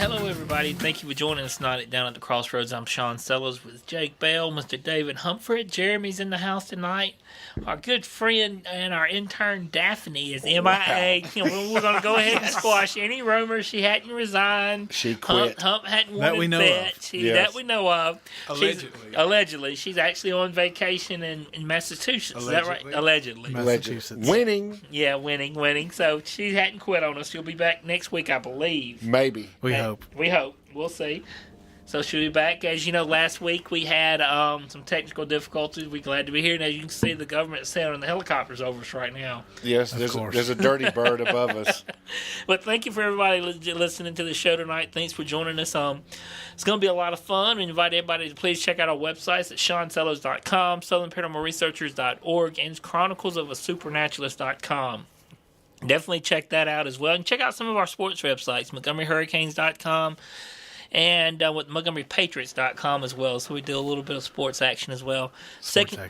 Hello, everybody. Thank you for joining us tonight down at the Crossroads. I'm Sean Sellers with Jake Bell, Mr. David Humphrey. Jeremy's in the house tonight. Our good friend and our intern Daphne is MIA. Wow. We're going to go ahead and squash any rumors she hadn't resigned. She quit. Hump hadn't wanted that. That we know of. Allegedly. She's actually on vacation in Massachusetts. Is that right? Allegedly. Massachusetts. Winning. Yeah, winning. So she hadn't quit on us. She'll be back next week, I believe. Maybe. We hope. We'll see. So she'll be back. As you know, last week we had some technical difficulties. We're glad to be here. And as you can see, the government's sending the helicopters over us right now. Yes, there's a dirty bird above us. But thank you for everybody listening to the show tonight. Thanks for joining us. It's going to be a lot of fun. We invite everybody to please check out our websites at SeanSellers.com, SouthernParanormalResearchers.org, and ChroniclesOfASupernaturalist.com. Definitely check that out as well. And check out some of our sports websites, MontgomeryHurricanes.com and with MontgomeryPatriots.com as well. So we do a little bit of sports action as well. Second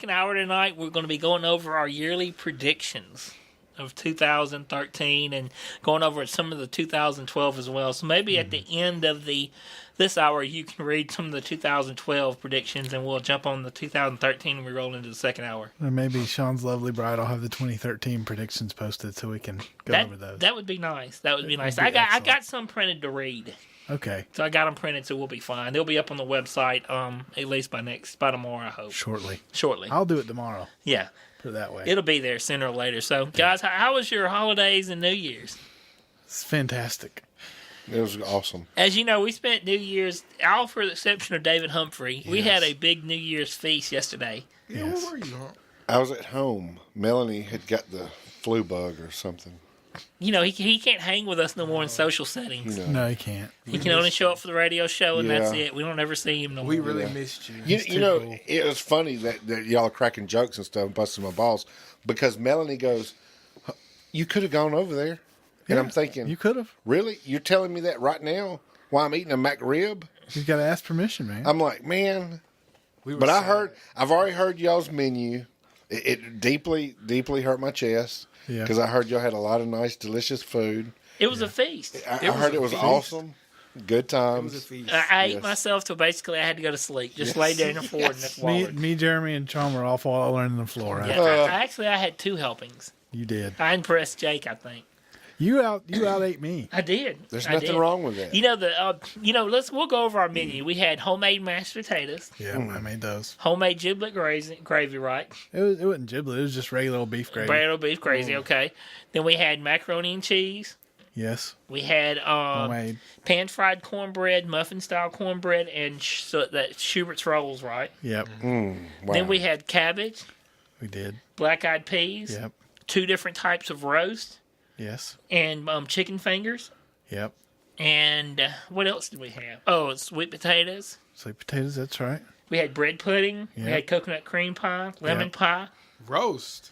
hour tonight, we're going to be going over our yearly predictions of 2013 and going over some of the 2012 as well. So maybe at the end of this hour, you can read some of the 2012 predictions, and we'll jump on the 2013 and we roll into the second hour. Or maybe Sean's lovely bride will have the 2013 predictions posted so we can go over those. That would be nice. I got some printed to read. Okay. So I got them printed, so we'll be fine. They'll be up on the website at least by tomorrow, I hope. Shortly. I'll do it tomorrow. Yeah. Put it that way. It'll be there sooner or later. So, guys, how was your holidays and New Year's? It's fantastic. It was awesome. As you know, we spent New Year's, all for the exception of David Humphrey. Yes. We had a big New Year's feast yesterday. Yeah, yes. Where were you, huh? I was at home. Melanie had got the flu bug or something. You know, he can't hang with us no more in social settings. No, he can't. He can only show up for the radio show, and that's it. We don't ever see him no more. We really missed you. You know, cool. It was funny that y'all are cracking jokes and stuff and busting my balls because Melanie goes, "You could have gone over there." And I'm thinking, you could have. Really? You're telling me that right now while I'm eating a McRib? You've got to ask permission, man. I'm like, man. But I've already heard y'all's menu. It deeply, deeply hurt my chest. Yeah. Because I heard y'all had a lot of nice, delicious food. It was a feast. I heard it was awesome. Good times. It was a feast. I ate myself till basically I had to go to sleep. Just lay there in the floor and Me, Jeremy, and Sean were all falling on the floor. Right? Yeah, I had 2 helpings. You did. I impressed Jake, I think. You ate me. I did. There's nothing wrong with that. You know, we'll go over our menu. We had homemade mashed potatoes. Yeah, I made those. Homemade giblet gravy, right? It wasn't giblet. It was just regular old beef gravy. Regular beef gravy, okay. Then we had macaroni and cheese. Yes. We had homemade pan-fried cornbread, muffin-style cornbread, and that Schubert's rolls, right? Yep. Wow. Then we had cabbage. We did. Black-eyed peas. Yep. 2 different types of roast. Yes. And chicken fingers. Yep. And what else did we have? Oh, sweet potatoes. Sweet potatoes, that's right. We had bread pudding. Yep. We had coconut cream pie, lemon pie. Roast.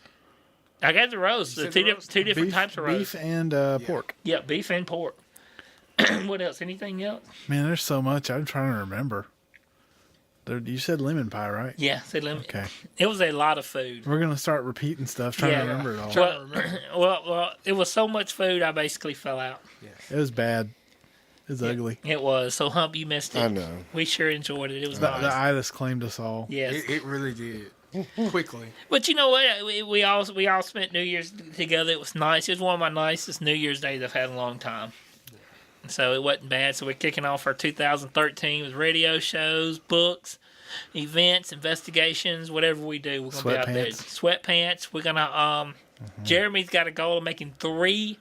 I got the roast. The two different types of roast. Beef and pork. Yeah, beef and pork. What else? Anything else? Man, there's so much. I'm trying to remember. You said lemon pie, right? Yeah, said lemon. Okay. It was a lot of food. We're going to start repeating stuff, trying to remember it all. Well, it was so much food, I basically fell out. Yes. It was bad. It was ugly. It was. So, Hump, you missed it. I know. We sure enjoyed it. It was nice. The itis claimed us all. Yes. It really did. Quickly. But you know what? We all spent New Year's together. It was nice. It was one of my nicest New Year's days I've had in a long time. So it wasn't bad. So we're kicking off our 2013 with radio shows, books, events, investigations, whatever we do. We're going to be out there. Sweatpants. We're going to, Jeremy's got a goal of making 3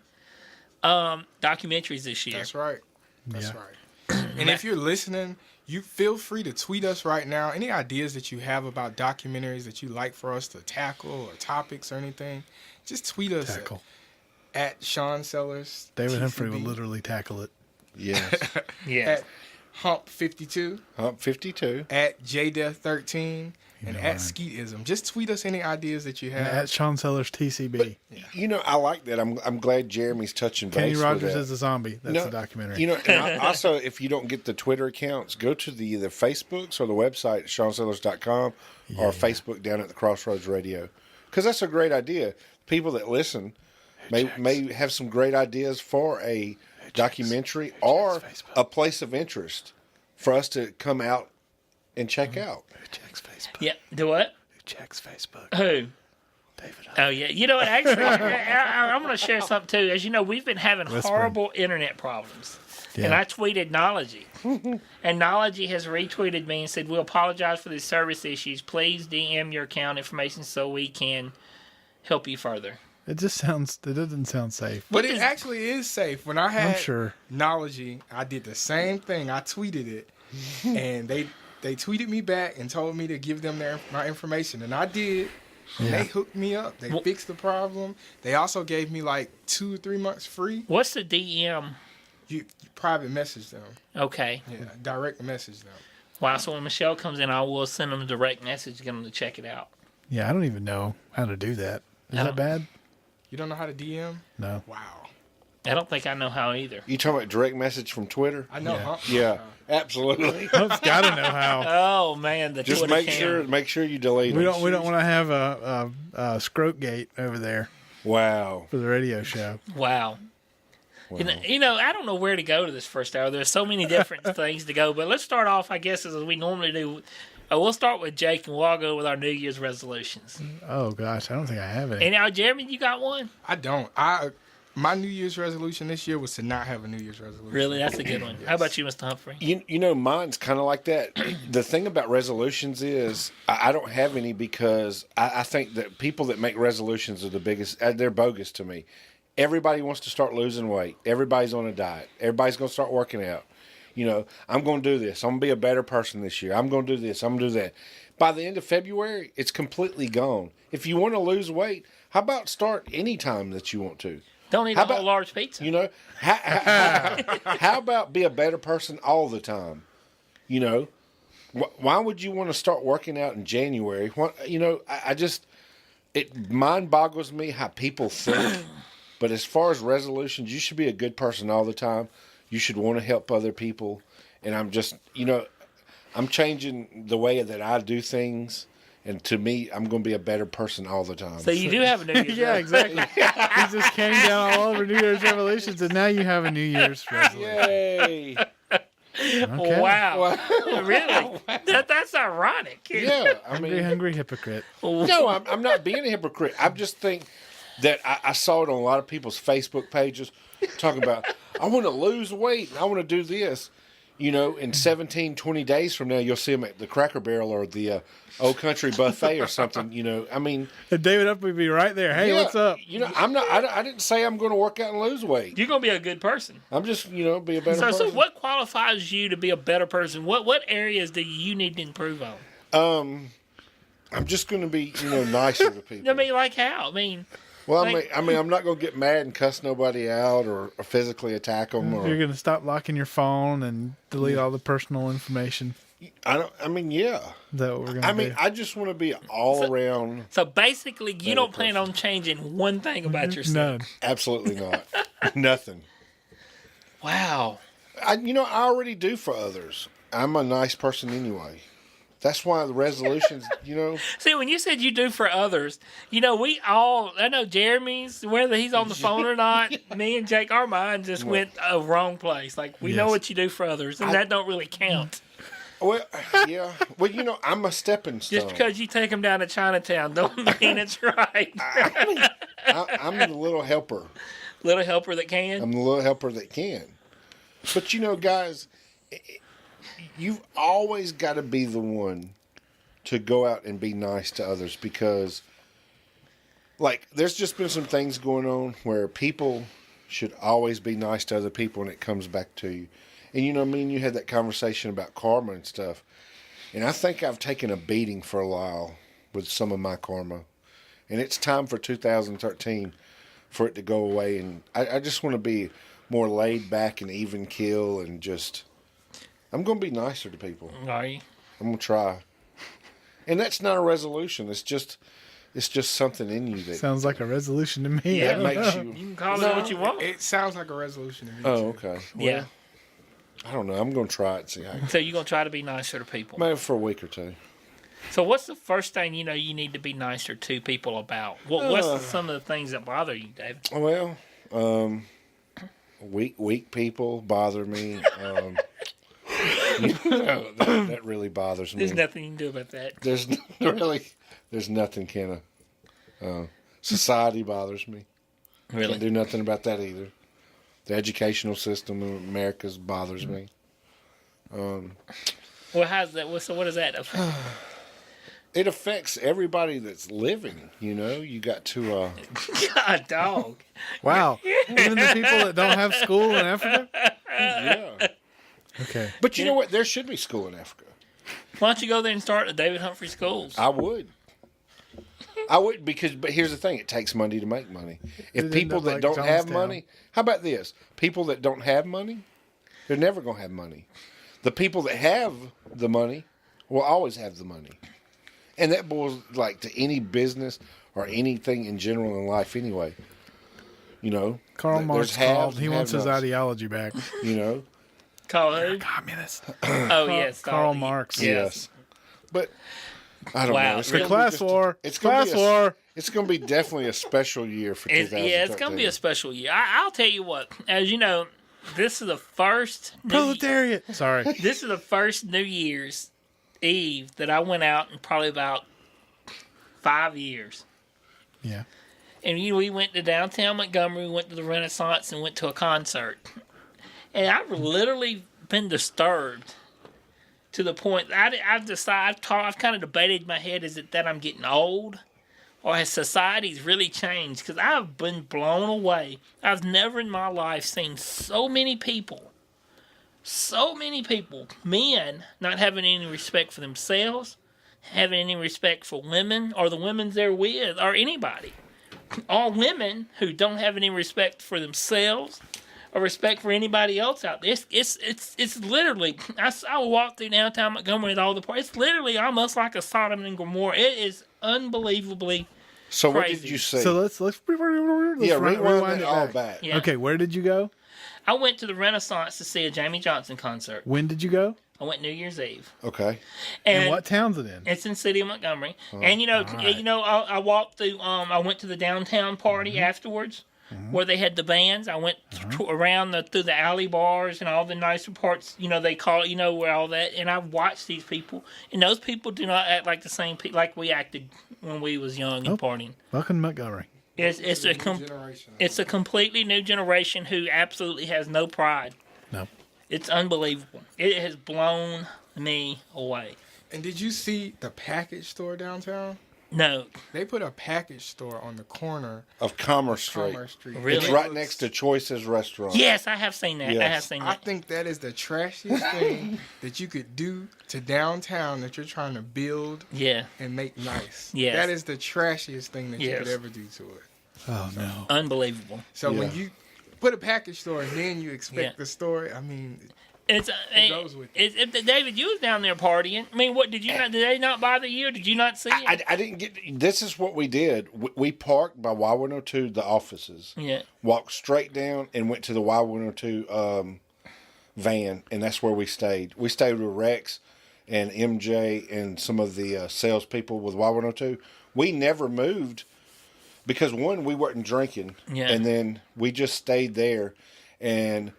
documentaries this year. That's right. That's right. And if you're listening, you feel free to tweet us right now. Any ideas that you have about documentaries that you like for us to tackle or topics or anything, just tweet us at Sean Sellers. David Humphrey will literally tackle it. Yes. Yeah. At Hump52. Hump52. At JDeath13. And at Skeetism. Just tweet us any ideas that you have. And at Sean Sellers TCB. But, you know, I like that. I'm glad Jeremy's touching base. Kenny Rogers with that. as a zombie. That's a documentary. You know, and also, if you don't get the Twitter accounts, go to the Facebooks or the website, SeanSellers.com, or Facebook down at the Crossroads Radio. Because that's a great idea. People that listen may have some great ideas for a documentary or Facebook? a place of interest for us to come out and check out. Who checks Facebook? Yeah. Do what? Who checks Facebook? Who? David. Oh, yeah. You know what? Actually, I'm going to share something, too. As you know, we've been having horrible internet problems. Yeah. And I tweeted Nology. And Nology has retweeted me and said, "We apologize for the service issues. Please DM your account information so we can help you further." It doesn't sound safe. But it actually is safe. When I had sure. Nology, I did the same thing. I tweeted it, and they tweeted me back and told me to give them my information, and I did. And they hooked me up. They fixed the problem. They also gave me like 2 or 3 months free. What's the DM? You private message them. Okay. Yeah, direct message them. Wow, so when Michelle comes in, I will send them a direct message, get them to check it out. Yeah, I don't even know how to do that. Is that bad? You don't know how to DM? No. Wow. I don't think I know how either. You talking about direct message from Twitter? I know, Yeah. huh? Yeah, absolutely. I've got to know how. Oh man, the Just Twitter make sure you delete We them. don't want to have a scrote gate over there Wow. for the radio show. Wow. You know, I don't know where to go to this first hour. There's so many different things to go, but let's start off, I guess, as we normally do. We'll start with Jake, and we'll go with our New Year's resolutions. Oh gosh, I don't think I have any. And now, Jeremy, you got one? I don't. My New Year's resolution this year was to not have a New Year's resolution. Really? That's a good one. How about you, Mr. Humphrey? You know, mine's kind of like that. The thing about resolutions is I don't have any because I think that people that make resolutions are the biggest. They're bogus to me. Everybody wants to start losing weight. Everybody's on a diet. Everybody's going to start working out. You know, I'm going to do this. I'm going to be a better person this year. I'm going to do this. I'm going to do that. By the end of February, it's completely gone. If you want to lose weight, how about start any time that you want to? Don't eat How a whole about- large pizza. You know, how about be a better person all the time? You know, why would you want to start working out in January? You know, it mind boggles me how people think. But as far as resolutions, you should be a good person all the time. You should want to help other people. And I'm just, you know, I'm changing the way that I do things. And to me, I'm going to be a better person all the time. So you do have a New Year's Yeah, resolution. exactly. He just came down all over New Year's resolutions, and now you have a New Year's resolution. Yay! Okay. Wow. Really? That's ironic. Yeah, I Hungry, mean, hungry hypocrite. no, I'm not being a hypocrite. I just think that I saw it on a lot of people's Facebook pages talking about, I want to lose weight and I want to do this. You know, in 17, 20 days from now, you'll see them at the Cracker Barrel or the Old Country Buffet or something. You know, I mean, And David Up would be right there. Hey, yeah, what's up? You know, I didn't say I'm going to work out and lose weight. You're going to be a good person. I'm just, you know, be a better So person. what qualifies you to be a better person? What areas do you need to improve on? I'm just going to be, you know, nicer to people. I mean, like how? I mean, Well, Like- I mean, I'm not going to get mad and cuss nobody out or physically attack them. You're Or going to stop locking your phone and delete all the personal information. I mean, yeah. Is that what we're going to I do? mean, I just want to be all around. so basically, you Better don't plan person. on changing one thing about yourself. None. Absolutely not. Nothing. Wow. I already do for others. I'm a nice person anyway. That's why the resolutions, you know. See, when you said you do for others, you know, I know Jeremy's, whether he's on the phone or not, me and Jake, our mind just went a wrong place. Like, we know Yes. what you do for others, and that don't really count. Well, yeah. Well, you know, I'm a stepping stone. Just because you take them down to Chinatown don't mean it's right. I'm the little helper. Little helper that can. I'm the little helper that can. But you know, guys, you've always got to be the one to go out and be nice to others because, like, there's just been some things going on where people should always be nice to other people and it comes back to you. And, you know, me and you had that conversation about karma and stuff. And I think I've taken a beating for a while with some of my karma. And it's time for 2013 for it to go away. And I just want to be more laid back and even keel and just... I'm going to be nicer to people. Are you? I'm going to try. And that's not a resolution. It's just something in you that Sounds like a resolution to me. Yeah. I don't makes know. you... You can call it what you want. It sounds like a resolution to me. Oh, too. okay. Well, Yeah. I don't know. I'm going to try it and see how. So you're going to try to be nicer to people. Maybe for a week or two. So what's the first thing you know you need to be nicer to people about? What's some of the things that bother you, David? Well, weak people bother me. That really bothers me. There's nothing you can do about that. There's nothing, Kenna. Society bothers me. Really? Can't do nothing about that either. The educational system in America bothers me. Well, how's that? So what does that affect? It affects everybody that's living. You got to. God, dog. Wow. Even the people that don't have school in Africa? Yeah. Okay. But you know what? There should be school in Africa. Why don't you go there and start the David Humphrey schools? I would. But here's the thing: it takes money to make money. If It'd people end up that like don't have Jonestown. money, how about this? People that don't have money, they're never going to have money. The people that have the money will always have the money, and that boils like to any business or anything in general in life. Anyway, Karl there's Marx haves called. He and wants his have-nots. ideology back. Call who? Communist. Oh, yes. Karl Stalin. Marx. Yes. But I don't Wow, know. It's really? gonna be Class just war. It's gonna Class be war. It's going to be definitely a special year for 2013. Yeah, it's going to be a special year. I'll tell you what. As you know, this is the first Proletariat. Sorry. This is the first New Year's Eve that I went out in probably about 5 years. Yeah. And we went to downtown Montgomery, went to the Renaissance, and went to a concert. And I've literally been disturbed to the point I've decided, I've kind of debated in my head, is it that I'm getting old? Or has society's really changed? Because I've been blown away. I've never in my life seen so many people, men, not having any respect for themselves, having any respect for women, or the women they're with, or anybody. All women who don't have any respect for themselves or respect for anybody else out there. It's literally, I walk through downtown Montgomery with all the parties. It's literally almost like a Sodom and Gomorrah. It is unbelievably So what crazy. did you say? So let's rewind rewind it it all back. back. Yeah. Okay, where did you go? I went to the Renaissance to see a Jamie Johnson concert. When did you go? I went New Year's Eve. Okay. And what town's it in? It's in the city of Montgomery. And I walked through. I went to the downtown party afterwards, where they had the bands. I went around through the alley bars and all the nicer parts. They call it. Where all that. And I watched these people, and those people do not act like the same people like we acted when we was young and partying. Welcome to Montgomery. It's a completely new generation who absolutely has no pride. No. It's unbelievable. It has blown me away. And did you see the package store downtown? No, They put a package store on the corner Of Commerce Street. Commerce Street. Really? It's right next to Choice's restaurant. yes, I have seen that. I Yes. have seen I that. think that is the trashiest thing that you could do to downtown that you're trying to build Yeah, and make nice. Yes. That is the trashiest thing that you Yes. could ever do to it. Oh no. unbelievable. So when Yeah. you put a package store and then you expect Yeah. the story, I mean, It's goes with David, you was down there partying. I mean, what did you not? Did they not bother you? Did you not see it? I didn't get. This is what we did. We parked by Y102, the offices. Yeah. Walked straight down and went to the Y102 van, and that's where we stayed. We stayed with Rex and MJ and some of the salespeople with Y102. We never moved because one, we weren't drinking, Yeah. and then we just stayed there, and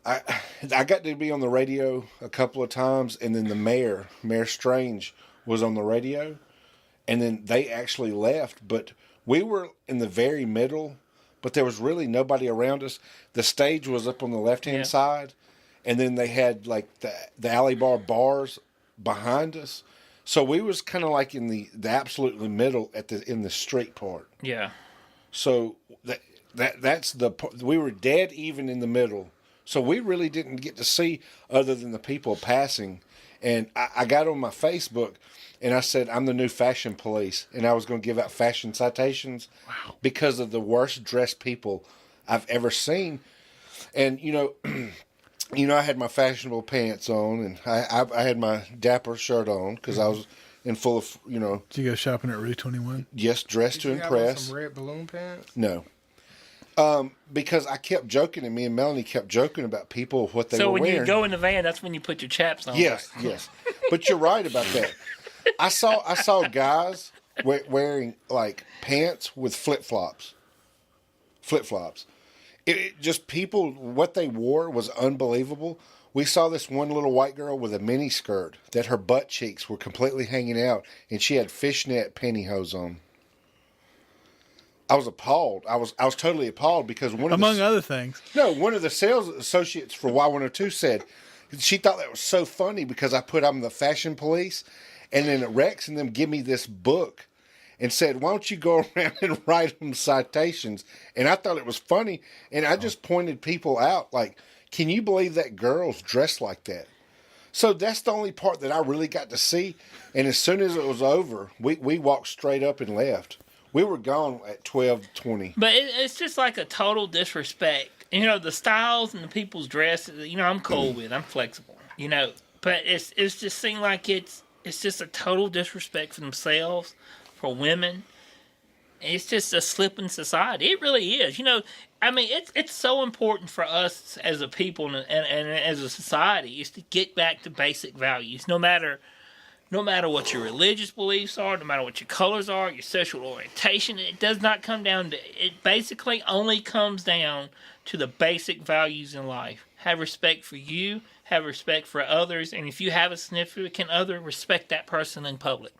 I got to be on the radio a couple of times, and then the Mayor Strange, was on the radio, and then they actually left. But we were in the very middle, but there was really nobody around us. The stage was up on the left-hand Yeah. side, and then they had like the alley bars behind us. So we was kind of like in the absolutely middle in the street part. Yeah. So that's we were dead even in the middle. So we really didn't get to see other than the people passing. And I got on my Facebook and I said, I'm the new fashion police. And I was going to give out fashion citations because of the worst dressed people I've ever seen. And, I had my fashionable pants on and I had my dapper shirt on because I was in full of, Did you go shopping at Route 21? yes, dressed to did you have on impress. some red balloon pants? No. Because I kept joking, and me and Melanie kept joking about people, what they So were when wearing. you go in the van, that's when you put your chaps on. Yes. But you're right about that. I saw guys wearing like pants with flip flops, just people, what they wore was unbelievable. We saw this one little white girl with a mini skirt that her butt cheeks were completely hanging out, and she had fishnet pantyhose on. I was appalled. I was totally appalled because among other things. No, one of the sales associates for Y102 said she thought that was so funny because I put I'm the fashion police, and then Rex and them give me this book and said, why don't you go around and write them citations? And I thought it was funny, and I just pointed people out like, can you believe that girl's dressed like that? So that's the only part that I really got to see. And as soon as it was over, we walked straight up and left. We were gone at 12:20. But it's just like a total disrespect. You know, the styles and the people's dresses, you know, I'm cool with. I'm flexible, you know. But it's just seemed like it's just a total disrespect for themselves, for women. It's just a slip in society. It really is. You know, I mean, it's so important for us as a people and as a society is to get back to basic values, no matter what your religious beliefs are, no matter what your colors are, your sexual orientation. It does not come down to, it basically only comes down to the basic values in life. Have respect for you, have respect for others, and if you have a significant other, respect that person in public,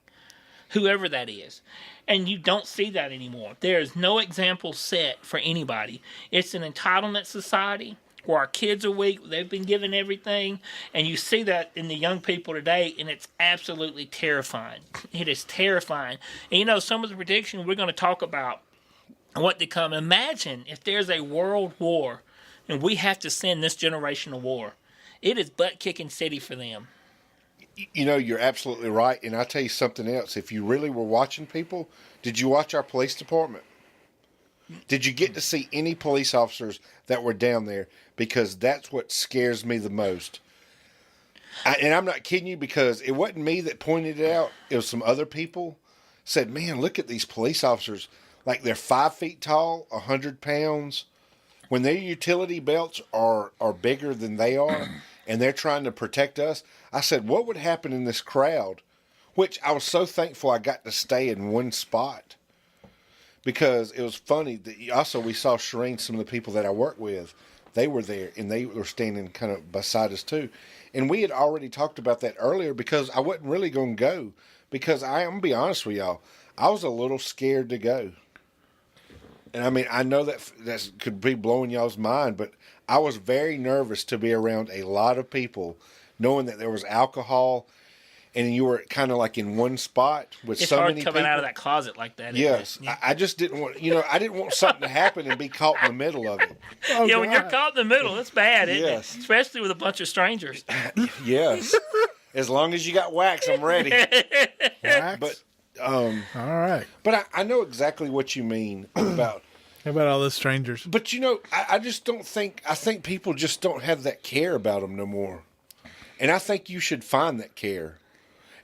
whoever that is. And you don't see that anymore. There is no example set for anybody. It's an entitlement society where our kids are weak, they've been given everything, and you see that in the young people today, and it's absolutely terrifying. It is terrifying. And you know, some of the predictions we're going to talk about what to come. Imagine if there's a world war, and we have to send this generation to war. It is butt-kicking city for them. You know, you're absolutely right, and I'll tell you something else. If you really were watching people, did you watch our police department? Did you get to see any police officers that were down there? Because that's what scares me the most. And I'm not kidding you, because it wasn't me that pointed it out. It was some other people said, man, look at these police officers. Like, they're 5 feet tall, 100 pounds. When their utility belts are bigger than they are, and they're trying to protect us, I said, what would happen in this crowd? Which I was so thankful I got to stay in one spot. Because it was funny that also we saw Shireen, some of the people that I work with, they were there and they were standing kind of beside us too. And we had already talked about that earlier because I wasn't really going to go. Because I'm going to be honest with y'all, I was a little scared to go. And I mean, I know that could be blowing y'all's mind, but I was very nervous to be around a lot of people, knowing that there was alcohol, and you were kind of like in one spot with it's so hard many coming people. out of that closet like that. Yes, Yeah. I just didn't want, I didn't want something to happen and be caught in the middle of it. Oh, Yeah, when you're God. caught in the middle, it's bad, isn't Yes. it? Especially with a bunch of strangers. Yes, as long as you got wax, I'm ready. Wax? But All right. but I know exactly what you mean about. How about all those strangers? But I just don't think. I think people just don't have that care about them no more, and I think you should find that care.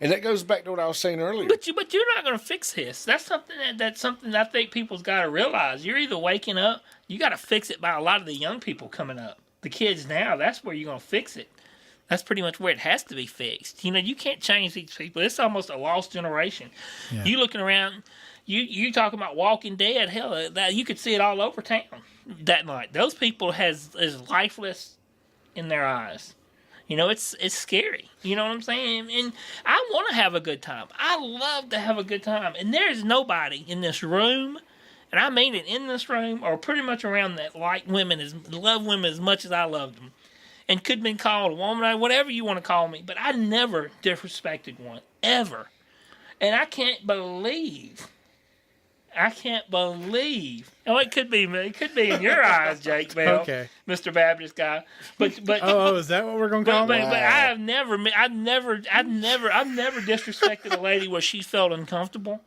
And that goes back to what I was saying earlier. But you're not going to fix this. That's something that I think people's got to realize. You're either waking up. You got to fix it by a lot of the young people coming up. The kids now. That's where you're going to fix it. That's pretty much where it has to be fixed. You know, you can't change these people. It's almost a lost generation. Yeah. You looking around. You talking about Walking Dead? Hell, that you could see it all over town that night. Those people is lifeless in their eyes. You know, it's scary. You know what I'm saying? And I want to have a good time. I love to have a good time. And there's nobody in this room, and I mean it, in this room or pretty much around that love women as much as I love them, and could have been called a woman or whatever you want to call me. But I never disrespected one ever, and I can't believe. Oh, it could be me. It could be in your eyes, Jake Bell, Okay. Mr. Baptist guy. But Oh, is that what we're going to call but them? I have never disrespected a lady where she felt uncomfortable,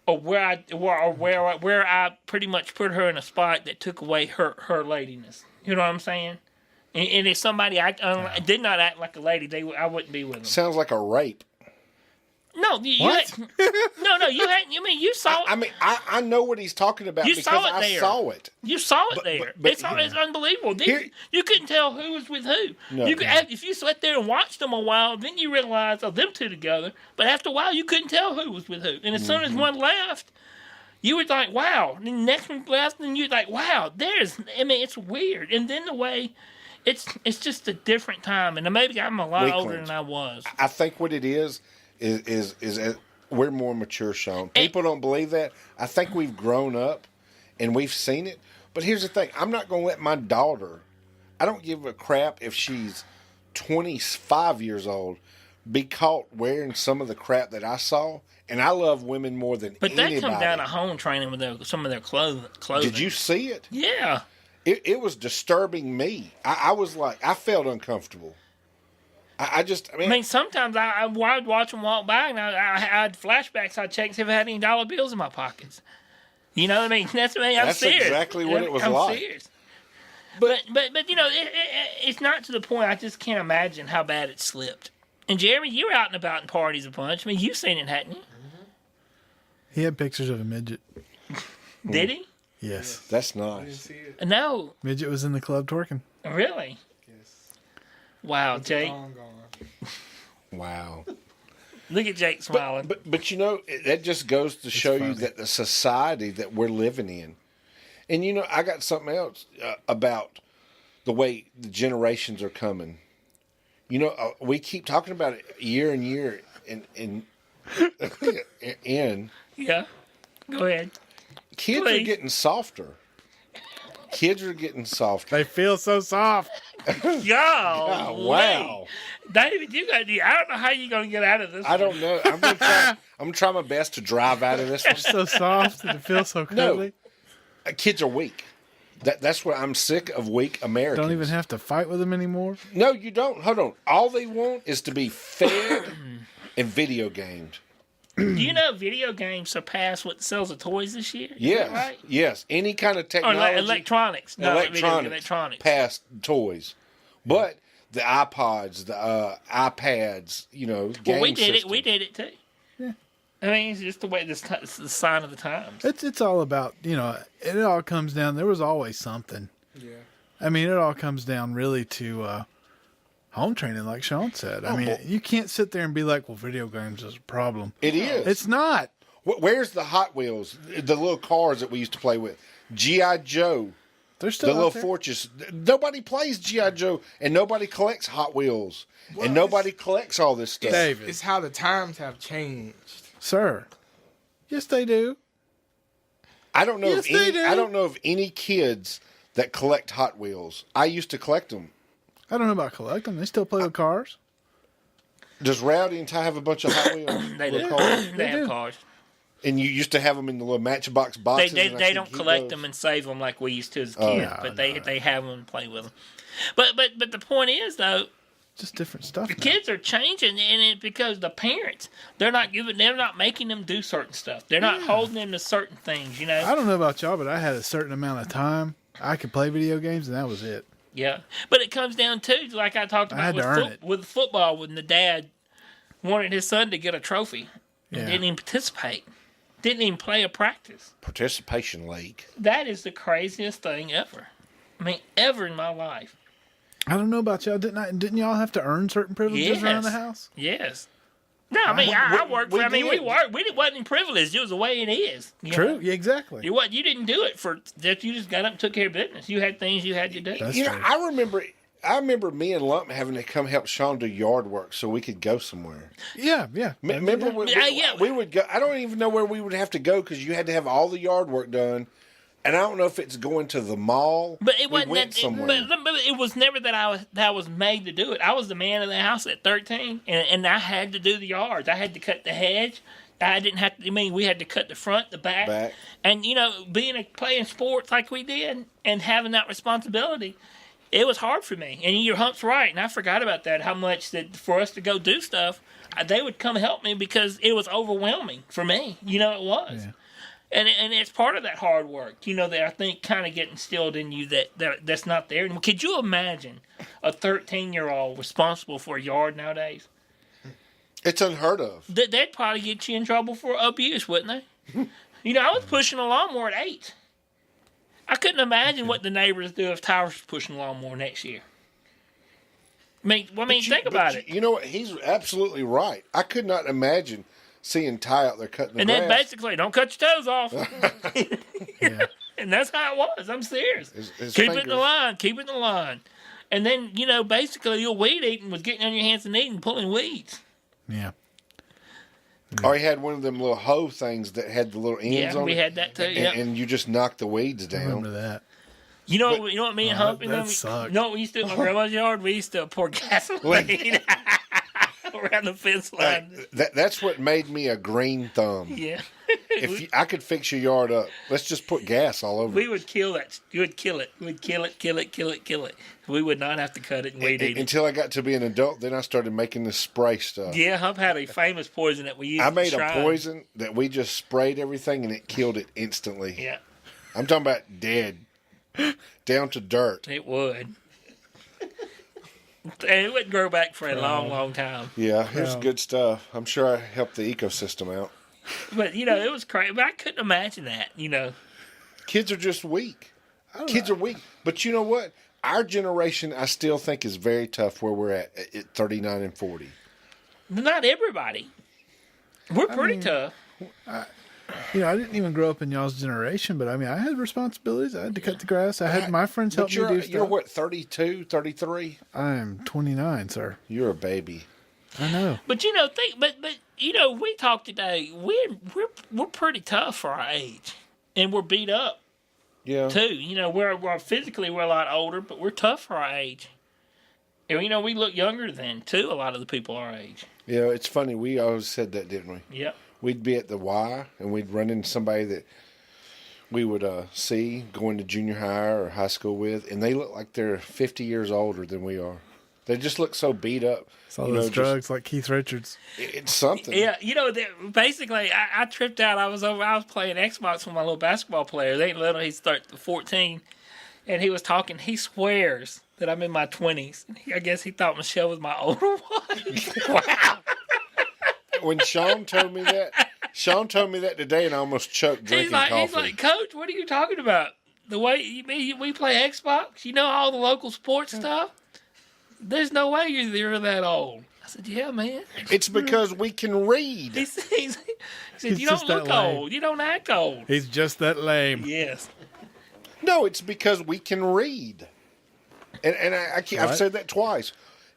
or where I pretty much put her in a spot that took away her ladiness. You know what I'm saying? And if somebody did not act like a lady, I wouldn't be with them. Sounds like a rape. No, you hadn't. You saw it. I mean, I know what he's talking about You because saw it I there. saw it. You saw it there. but It's unbelievable. Here- You couldn't tell who was with who. No. If you sat there and watched them a while, then you realized, them two together. But after a while, you couldn't tell who was with who. And as soon as one left, you would like, wow. And the next one left, and you'd like, wow. It's weird. And then the way, it's just a different time. And maybe I'm a lot older than I was. I think what it is we're more mature, Sean. People don't believe that. I think we've grown up and we've seen it. But here's the thing. I'm not going to let my daughter, I don't give a crap if she's 25 years old, be caught wearing some of the crap that I saw. And I love women more than anybody. But that comes down to home training with some of their clothing. Did you see it? Yeah. It was disturbing me. I was like, I felt uncomfortable. I mean, sometimes I would watch them walk by, and I had flashbacks. I'd check see if I had any dollar bills in my pockets. You know what I mean? I'm serious. Exactly what it was I'm like. Serious. But it's not to the point. I just can't imagine how bad it slipped. And Jeremy, you were out and about in parties a bunch. I mean, you've seen it, hadn't you? He had pictures of a midget. Did he? Yes. That's I didn't nice. see it. No. Midget was in the club twerking. Really? Yes. Wow, With the Jake. thong on. Wow. Look at Jake smiling. But that just goes to show funny. you that the society that we're living in. And I got something else about the way the generations are coming. We keep talking about it year and year and Yeah. Go ahead. kids Please. are getting softer. Kids are getting softer. They feel so soft. Wow. Wow. David, I don't know how you're going to get out of this. I don't know. I'm gonna try my best to drive out of this one. So soft and it feels so cuddly. Kids are weak. That's what I'm sick of weak Americans. Don't even have to fight with them anymore. No, you don't. Hold on. All they want is to be fed and video gamed. Do you know video games surpass what sells of toys this year? Is Yes. that right? Yes. Any kind of Or technology. electronics. No, electronics. Past toys. But the iPods, the iPads, game We did systems. it. We did it too. Yeah. I mean, it's just the way it's the sign of the times. It's all about, it all comes down. There was always something. Yeah. I mean, it all comes down really to home training, like Sean said. I mean, you can't sit there and be like, well, video games is a problem. It is. It's not. Where's the Hot Wheels, the little cars that we used to play with? G.I. Joe. They're The still little out there. fortress. Nobody plays G.I. Joe, and nobody collects Hot Wheels, and nobody collects all this stuff. David. It's how the times have changed. Sir. Yes, they do. I don't know Yes, they do. I don't know of any kids that collect Hot Wheels. I used to collect them. I don't know about collecting. They still play with cars. Does Rowdy and Ty have a bunch of Hot Wheels? They do. Little cars? They have do. cars. And you used to have them in the little Matchbox boxes. They and I they could don't get collect those. them and save them like we used to as Oh, kids, no, but no. they have them and play with them. But the point is though, Just different stuff. the now. kids are changing, and it because the parents they're not making them do certain stuff. They're not holding them to certain things. I don't know about y'all, but I had a certain amount of time I could play video games, and that was it. Yeah, but it comes down to like I talked I about had with, to earn it. with football when the dad wanted his son to get a trophy and Yeah. didn't even participate, didn't even play a practice. Participation League. That is the craziest thing ever. I mean, ever in my life. I don't know about y'all. Didn't y'all have to earn certain privileges around the Yes. house? Yes. No, I mean, I worked for. we I mean, we did. worked. We wasn't privileged. It was the way it is. you True. know? Yeah, exactly. You didn't do it for that. You just got up and took care of business. You had things you had to do. That's You know, true. I remember me and Lump having to come help Sean do yard work so we could go somewhere. Yeah. Remember when Yeah. we would go? I don't even know where we would have to go because you had to have all the yard work done. And I don't know if it's going to the mall. But it wasn't we went that. somewhere. But it was never that I was made to do it. I was the man of the house at 13, and I had to do the yards. I had to cut the hedge. I didn't have to. I mean, we had to cut the front, the back. And playing sports like we did, and having that responsibility, it was hard for me. And your Hump's right, and I forgot about that. How much that for us to go do stuff, they would come help me because it was overwhelming for me. It was. Yeah. And it's part of that hard work, that I think kind of get instilled in you that's not there. And could you imagine a 13-year-old responsible for a yard nowadays? It's unheard of. They'd probably get you in trouble for abuse, wouldn't they? I was pushing a lawnmower at 8. I couldn't imagine what the neighbors do if Tyler was pushing a lawnmower next year. I mean, think about it. You know what? He's absolutely right. I could not imagine seeing Ty out there cutting the And grass. then basically, don't cut your toes off. Yeah. And that's how it was. I'm serious. His Keep it in fingers. the line. Keep it in the line. And then, basically your weed eating was getting on your hands and knees and pulling weeds. Yeah. Or he had one of them little hoe things that had the little ends Yeah, on we it. had that too. And, Yeah. and you just knocked the weeds I remember down. that. You know what me and Hump, that sucked. you know what we used to do in my grandma's yard? We used to pour gasoline around the fence line. That's what made me a green thumb. Yeah. I could fix your yard up, let's just put gas all over We it. would kill that. You would kill it. We'd kill it. We would not have to cut it and weed eat it. Until I got to be an adult, then I started making this spray stuff. Yeah, Hump had a famous poison that we used I to made a try. poison that we just sprayed everything and it killed it instantly. Yeah, I'm talking about dead, down to dirt. it would. And it wouldn't grow back for a long, long time. Yeah, here's good stuff. I'm sure I helped the ecosystem out. But, it was crazy. But I couldn't imagine that, Kids are just weak. Kids are weak. But you know what? Our generation, I still think, is very tough where we're at 39 and 40. Not everybody. We're pretty tough. I didn't even grow up in y'all's generation, but I had responsibilities. I had to cut the grass. I had my friends help But me do stuff. you're what, 32, 33? I'm 29, sir. You're a baby. I know. But we talked today. We're pretty tough for our age, and we're beat up Yeah. too. We're physically we're a lot older, but we're tough for our age. And we look younger than too a lot of the people our age. Yeah, it's funny. We always said that, didn't we? Yep. We'd be at the Y, and we'd run into somebody that we would see going to junior high or high school with, and they look like they're 50 years older than we are. They just look so beat up. It's all those drugs like Keith Richards. It's something. Yeah, basically, I tripped out. I was playing Xbox with my little basketball player. They ain't little. He's 14, and he was talking. He swears that I'm in my 20s. I guess he thought Michelle was my older one. Wow. When Sean told me that today, and I almost choked drinking coffee. He's like, Coach, what are you talking about? The way we play Xbox, all the local sports stuff. There's no way you're that old. I said, yeah, man. It's because we can read. He said, He's you don't just that look lame. old. You don't act old. He's just that lame. Yes. No, it's because we can read. And I've said that twice.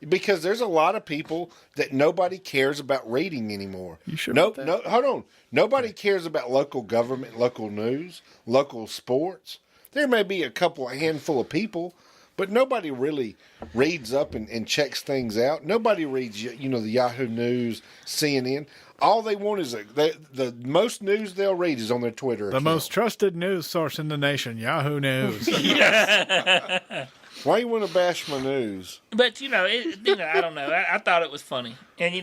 Because there's a lot of people that nobody cares about reading anymore. You sure No, about that? no, hold on. Nobody cares about local government, local news, local sports. There may be a handful of people, but nobody really reads up and checks things out. Nobody reads, the Yahoo News, CNN. All they want is the most news they'll read is on their Twitter The account. most trusted news source in the nation, Yahoo News. Why you want to bash my news? But, I don't know. I thought it was funny. And,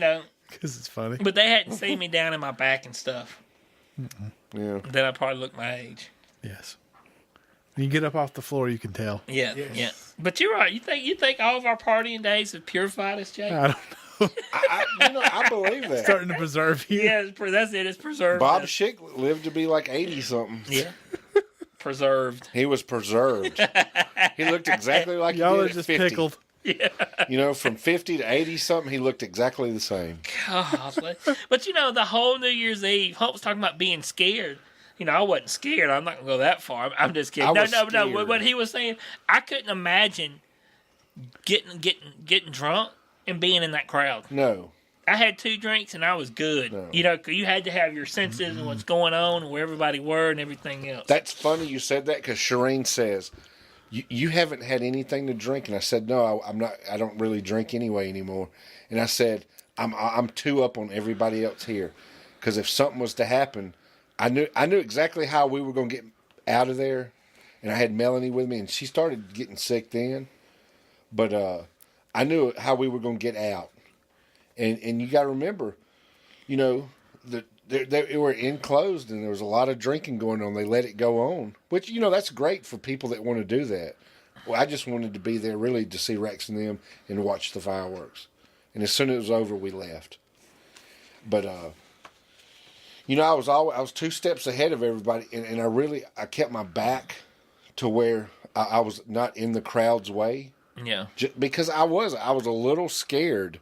Because it's funny. but they hadn't seen me down in my back and stuff. Yeah. Then I probably look my age. Yes. When you get up off the floor, you can tell. Yeah, yeah. But you're right. You think all of our partying days have purified us, Jake? I don't know. I believe that. Starting to preserve you. Yeah, that's it. It's preserved. Bob us. Schick lived to be like 80-something. Yeah. Preserved. He was preserved. He looked exactly like Y'all he are did at just 50. pickled. From 50 to 80-something, he looked exactly the same. God. But, the whole New Year's Eve, Hope was talking about being scared. I wasn't scared. I'm not going to go that far. I'm just kidding. I No. was scared. What he was saying, I couldn't imagine getting drunk and being in that crowd. No. I had 2 drinks and I was good. No. 'Cause you had to have your senses and what's going on and where everybody were and everything else. That's funny you said that because Shireen says, you haven't had anything to drink. And I said, no, I'm not. I don't really drink anyway anymore. And I said, I'm too up on everybody else here. Because if something was to happen, I knew exactly how we were going to get out of there. And I had Melanie with me, and she started getting sick then. But I knew how we were going to get out. And you got to remember, they were enclosed and there was a lot of drinking going on. They let it go on, which, that's great for people that want to do that. Well, I just wanted to be there really to see Rex and them and watch the fireworks. And as soon as it was over, we left. But, I was 2 steps ahead of everybody, and I kept my back to where I was not in the crowd's way. Yeah. Because I was a little scared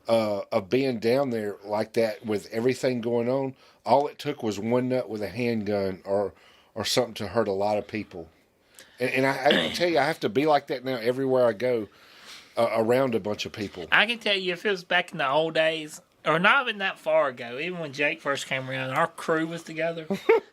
of being down there like that with everything going on. All it took was one nut with a handgun or something to hurt a lot of people. And I can tell you, I have to be like that now everywhere I go around a bunch of people. I can tell you, if it was back in the old days, or not even that far ago, even when Jake first came around, our crew was together,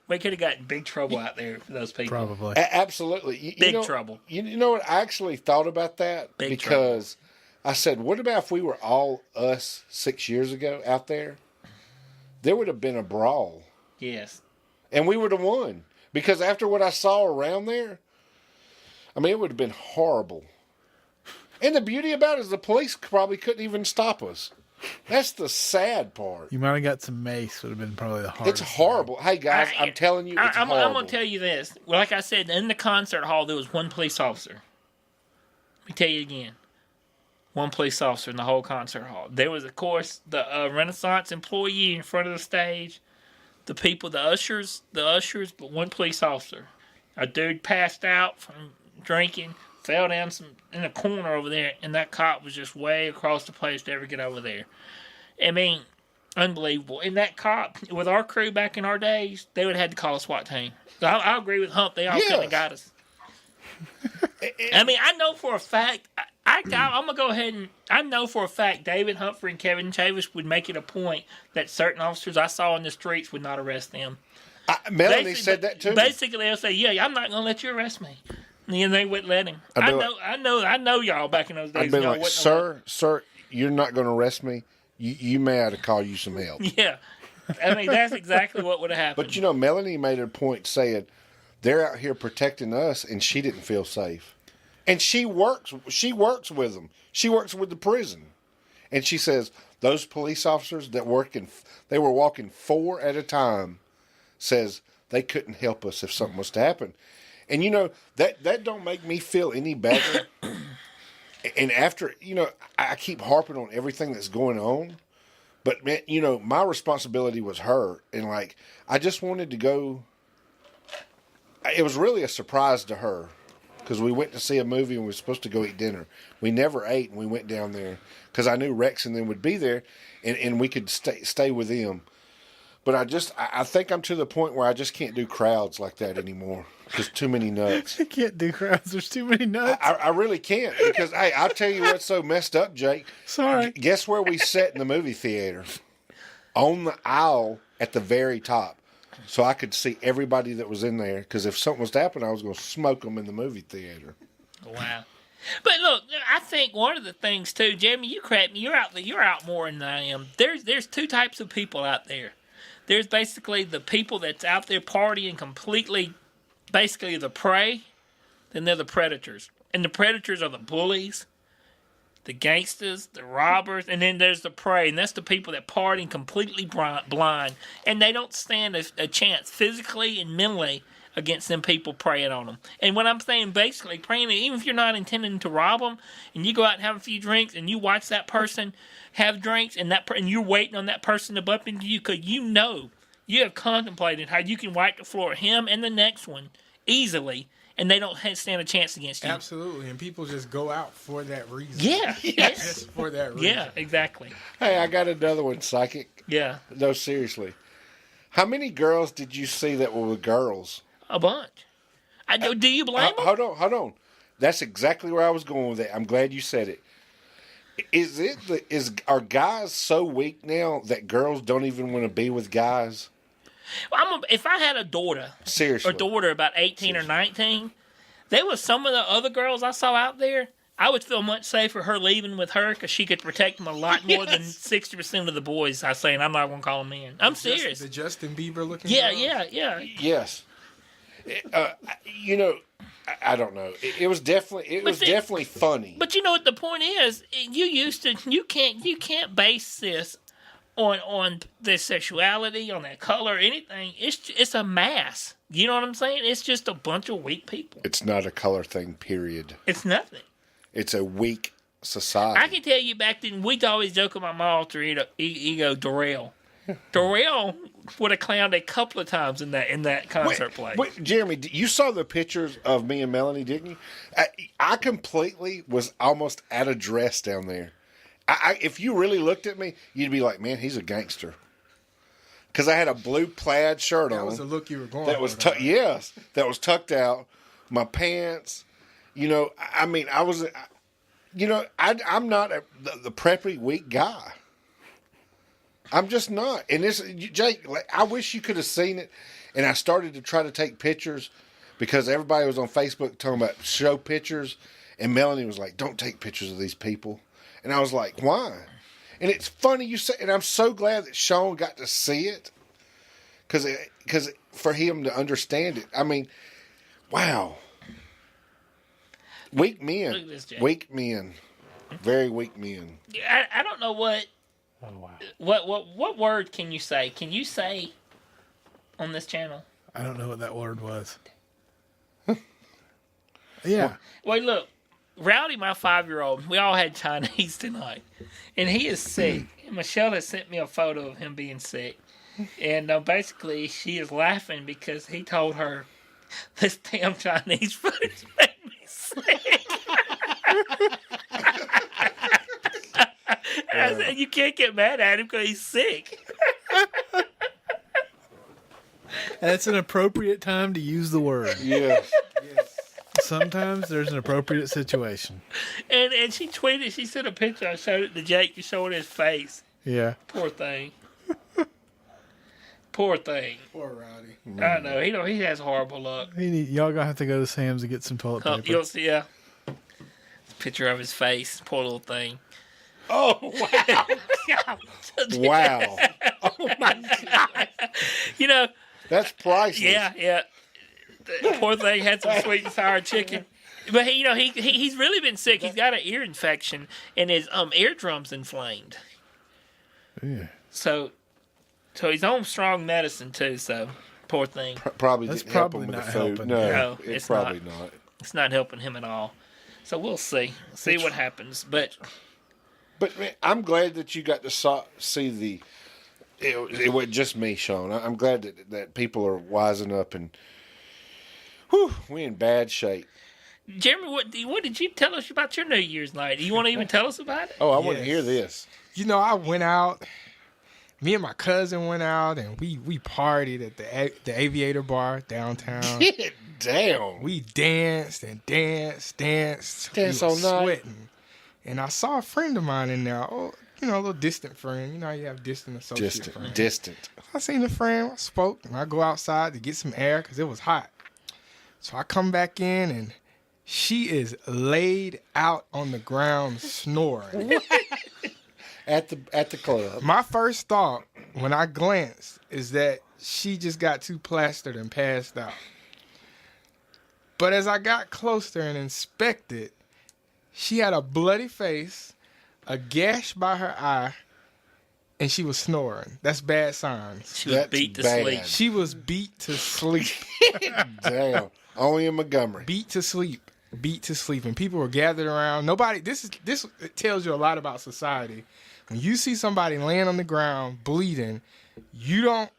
we could have got in big trouble out there for those people. Probably. Absolutely. Big trouble. You know what? I actually thought about that because I said, what about if we were all us 6 years ago out there? There would have been a brawl. Yes. And we would have won. Because after what I saw around there, I mean, it would have been horrible. And the beauty about it is the police probably couldn't even stop us. That's the sad part. You might have got some mace. Would have been probably the hardest. It's horrible. Hey, guys, I'm telling you, it's horrible. I'm going to tell you this. Like I said, in the concert hall, there was one police officer. Let me tell you again. One police officer in the whole concert hall. There was, of course, the Renaissance employee in front of the stage. The people, the ushers, but one police officer. A dude passed out from drinking, fell down in a corner over there, and that cop was just way across the place to ever get over there. I mean, unbelievable. And that cop, with our crew back in our days, they would have had to call a SWAT team. So I agree with Hump. They all couldn't have got us. I mean, I know for a fact, I'm going to go ahead and, I know for a fact David Humphrey and Kevin Chavis would make it a point that certain officers I saw in the streets would not arrest them. Melanie said that too. Basically, they'll say, "Yeah, I'm not going to let you arrest me," and they wouldn't let him. I know y'all back in those days. I'd be like, "Sir, you're not going to arrest me. You may have to call you some help." Yeah, I mean that's exactly what would have happened. But you know, Melanie made a point saying they're out here protecting us, and she didn't feel safe. And she works with them. She works with the prison, and she says those police officers that they were walking 4 at a time. Says they couldn't help us if something was to happen. And, you know, that don't make me feel any better. And after, you know, I keep harping on everything that's going on. But, man, you know, my responsibility was her. And, like, I just wanted to go. It was really a surprise to her. Because we went to see a movie and we were supposed to go eat dinner. We never ate and we went down there. Because I knew Rex and them would be there. And we could stay with them. But I think I'm to the point where I just can't do crowds like that anymore. There's too many nuts. I can't do crowds. There's too many nuts. I really can't because, hey, I'll tell you what's so messed up, Jake. Sorry. Guess where we sat in the movie theater? On the aisle at the very top. So I could see everybody that was in there because if something was to happen, I was going to smoke them in the movie theater. Wow. But look, I think one of the things too, Jeremy, you correct me. You're out more than I am. There's 2 types of people out there. There's basically the people that's out there partying completely, basically the prey, then they're the predators. And the predators are the bullies, the gangsters, the robbers, and then there's the prey. And that's the people that partying completely blind. And they don't stand a chance physically and mentally against them people preying on them. And what I'm saying, basically, preying, even if you're not intending to rob them, and you go out and have a few drinks, and you watch that person have drinks, and you're waiting on that person to bump into you, because you know, you have contemplated how you can wipe the floor of him and the next one easily, and they don't stand a chance against you. Absolutely, and people just go out for that reason. Yeah. Just for that reason. Yeah, exactly. Hey, I got another one, Psychic. Yeah. No, seriously. How many girls did you see that were with girls? A bunch. Do you blame them? Hold on. That's exactly where I was going with it. I'm glad you said it. Are guys so weak now that girls don't even want to be with guys? Well, if I had a daughter, seriously, about 18 or 19, there was some of the other girls I saw out there. I would feel much safer her leaving with her because she could protect them a lot more than 60% of the boys. I'm saying I'm not going to call them in. I'm serious. The Justin Bieber looking. Yeah. Yes. You know, I don't know. It was definitely funny. But you know what the point is? You can't base this on their sexuality, on their color, anything. It's a mass. You know what I'm saying? It's just a bunch of weak people. It's not a color thing, period. It's nothing. It's a weak society. I can tell you back then, we'd always joke about my alter ego, Darrell. Darrell would have clowned a couple of times in that concert play. Wait, Jeremy, you saw the pictures of me and Melanie, didn't you? I completely was almost out of dress down there. if you really looked at me, you'd be like, man, he's a gangster. Because I had a blue plaid shirt on. That was the look you were going That was for. yes, that was tucked out. My pants, you know. I mean, I was, you know, I'm not the preppy weak guy. I'm just not. And this, Jake, I wish you could have seen it. And I started to try to take pictures because everybody was on Facebook talking about show pictures. And Melanie was like, don't take pictures of these people. And I was like, why? And it's funny you say, and I'm so glad that Sean got to see it. Because for him to understand it. I mean, wow. Weak men. Look at this, Jake. Weak men. Very weak men. I don't know what. Oh, wow. What word can you say? Can you say on this channel? I don't know what that word was. Yeah. Wait, look. Rowdy, my 5-year-old, we all had Chinese tonight. And he is sick. And Michelle has sent me a photo of him being sick. And basically, she is laughing because he told her, this damn Chinese food made me sick. And I said, you can't get mad at him because he's sick. That's an appropriate time to use the word. Yes. Sometimes there's an appropriate situation. And she tweeted, she sent a picture. I showed it to Jake to show his face. Yeah. Poor thing. Poor thing. Poor Rowdy. I know. He has horrible luck. Y'all gonna have to go to Sam's and get some toilet paper. You'll see, yeah. Picture of his face. Poor little thing. Oh, wow. Wow. Oh, my God. You know, That's priceless. yeah. The poor thing had some sweet and sour chicken. But, he's really been sick. He's got an ear infection, and his eardrum's inflamed. Yeah. So he's on strong medicine, too, so poor thing. Probably That's didn't help probably him with the not food. helping. No, No, it's it's probably not. It's not helping him at all. So we'll see. See what happens. But man, I'm glad that you got to see the. It wasn't just me, Sean. I'm glad that people are wising up and. Whew, we in bad shape. Jeremy, what did you tell us about your New Year's night? Do you want to even tell us about it? Oh, I want to Yes. hear this. You know, I went out. Me and my cousin went out, and we partied at the Aviator Bar downtown. Get down. We danced and danced. Danced we all was night. sweating. And I saw a friend of mine in there. Oh, a little distant friend. You know how you have distant associate friends. Distant. I seen the friend, I spoke, and I go outside to get some air because it was hot. So I come back in, and she is laid out on the ground snoring. At the club. My first thought when I glanced is that she just got too plastered and passed out. But as I got closer and inspected, she had a bloody face, a gash by her eye, and she was snoring. That's bad signs. She was That's beat to bad. sleep. She was beat to sleep. Damn. Only in Montgomery. Beat to sleep. Beat to sleep. And people were gathered around. Nobody, this tells you a lot about society. When you see somebody laying on the ground bleeding, you don't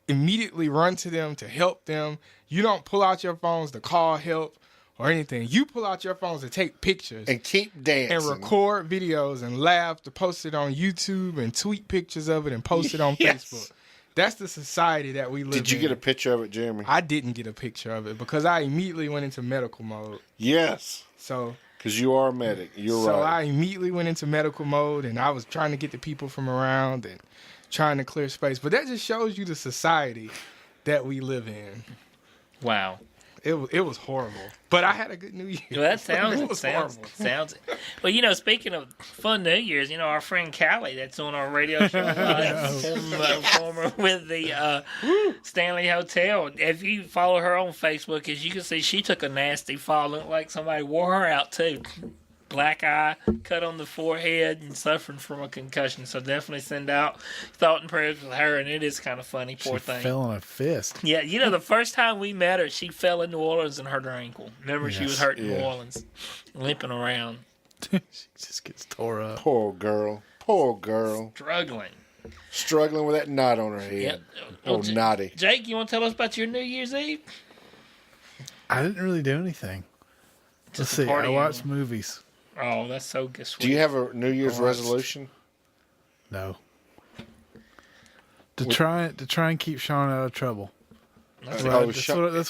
immediately run to them to help them. You don't pull out your phones to call help or anything. You pull out your phones to take pictures And keep dancing. and record videos and laugh to post it on YouTube and tweet pictures of it and post it on Yes. Facebook. That's the society that we live in. Did you get a picture of it, Jeremy? I didn't get a picture of it because I immediately went into medical mode. Yes. So Because you are a medic. You're I right. immediately went into medical mode, and I was trying to get the people from around and trying to clear space. But that just shows you the society that we live in. Wow. It was horrible, but I had a good New Year. Well, that sounds It was horrible. Well, speaking of fun New Year's, our friend Callie that's on our radio show, former with the Stanley Hotel. If you follow her on Facebook, as you can see, she took a nasty fall. Looked like somebody wore her out too. Black eye, cut on the forehead, and suffering from a concussion. So definitely send out thought and prayers with her. And it is kind of funny, poor She thing. fell on a fist. Yeah, the first time we met her, she fell in New Orleans and hurt her ankle. Remember, she was hurt in New Yeah. Orleans, limping around, She just gets tore up. Poor girl. Poor girl. struggling. Struggling with that knot on her head. Yep. Oh, Well, naughty. Jake, you want to tell us about your New Year's Eve? I didn't really do anything. Let's see. I party watched animal. movies. Oh, that's so good. Sweet. Do you have a New Year's resolution? No. To try and keep Sean out of trouble. That's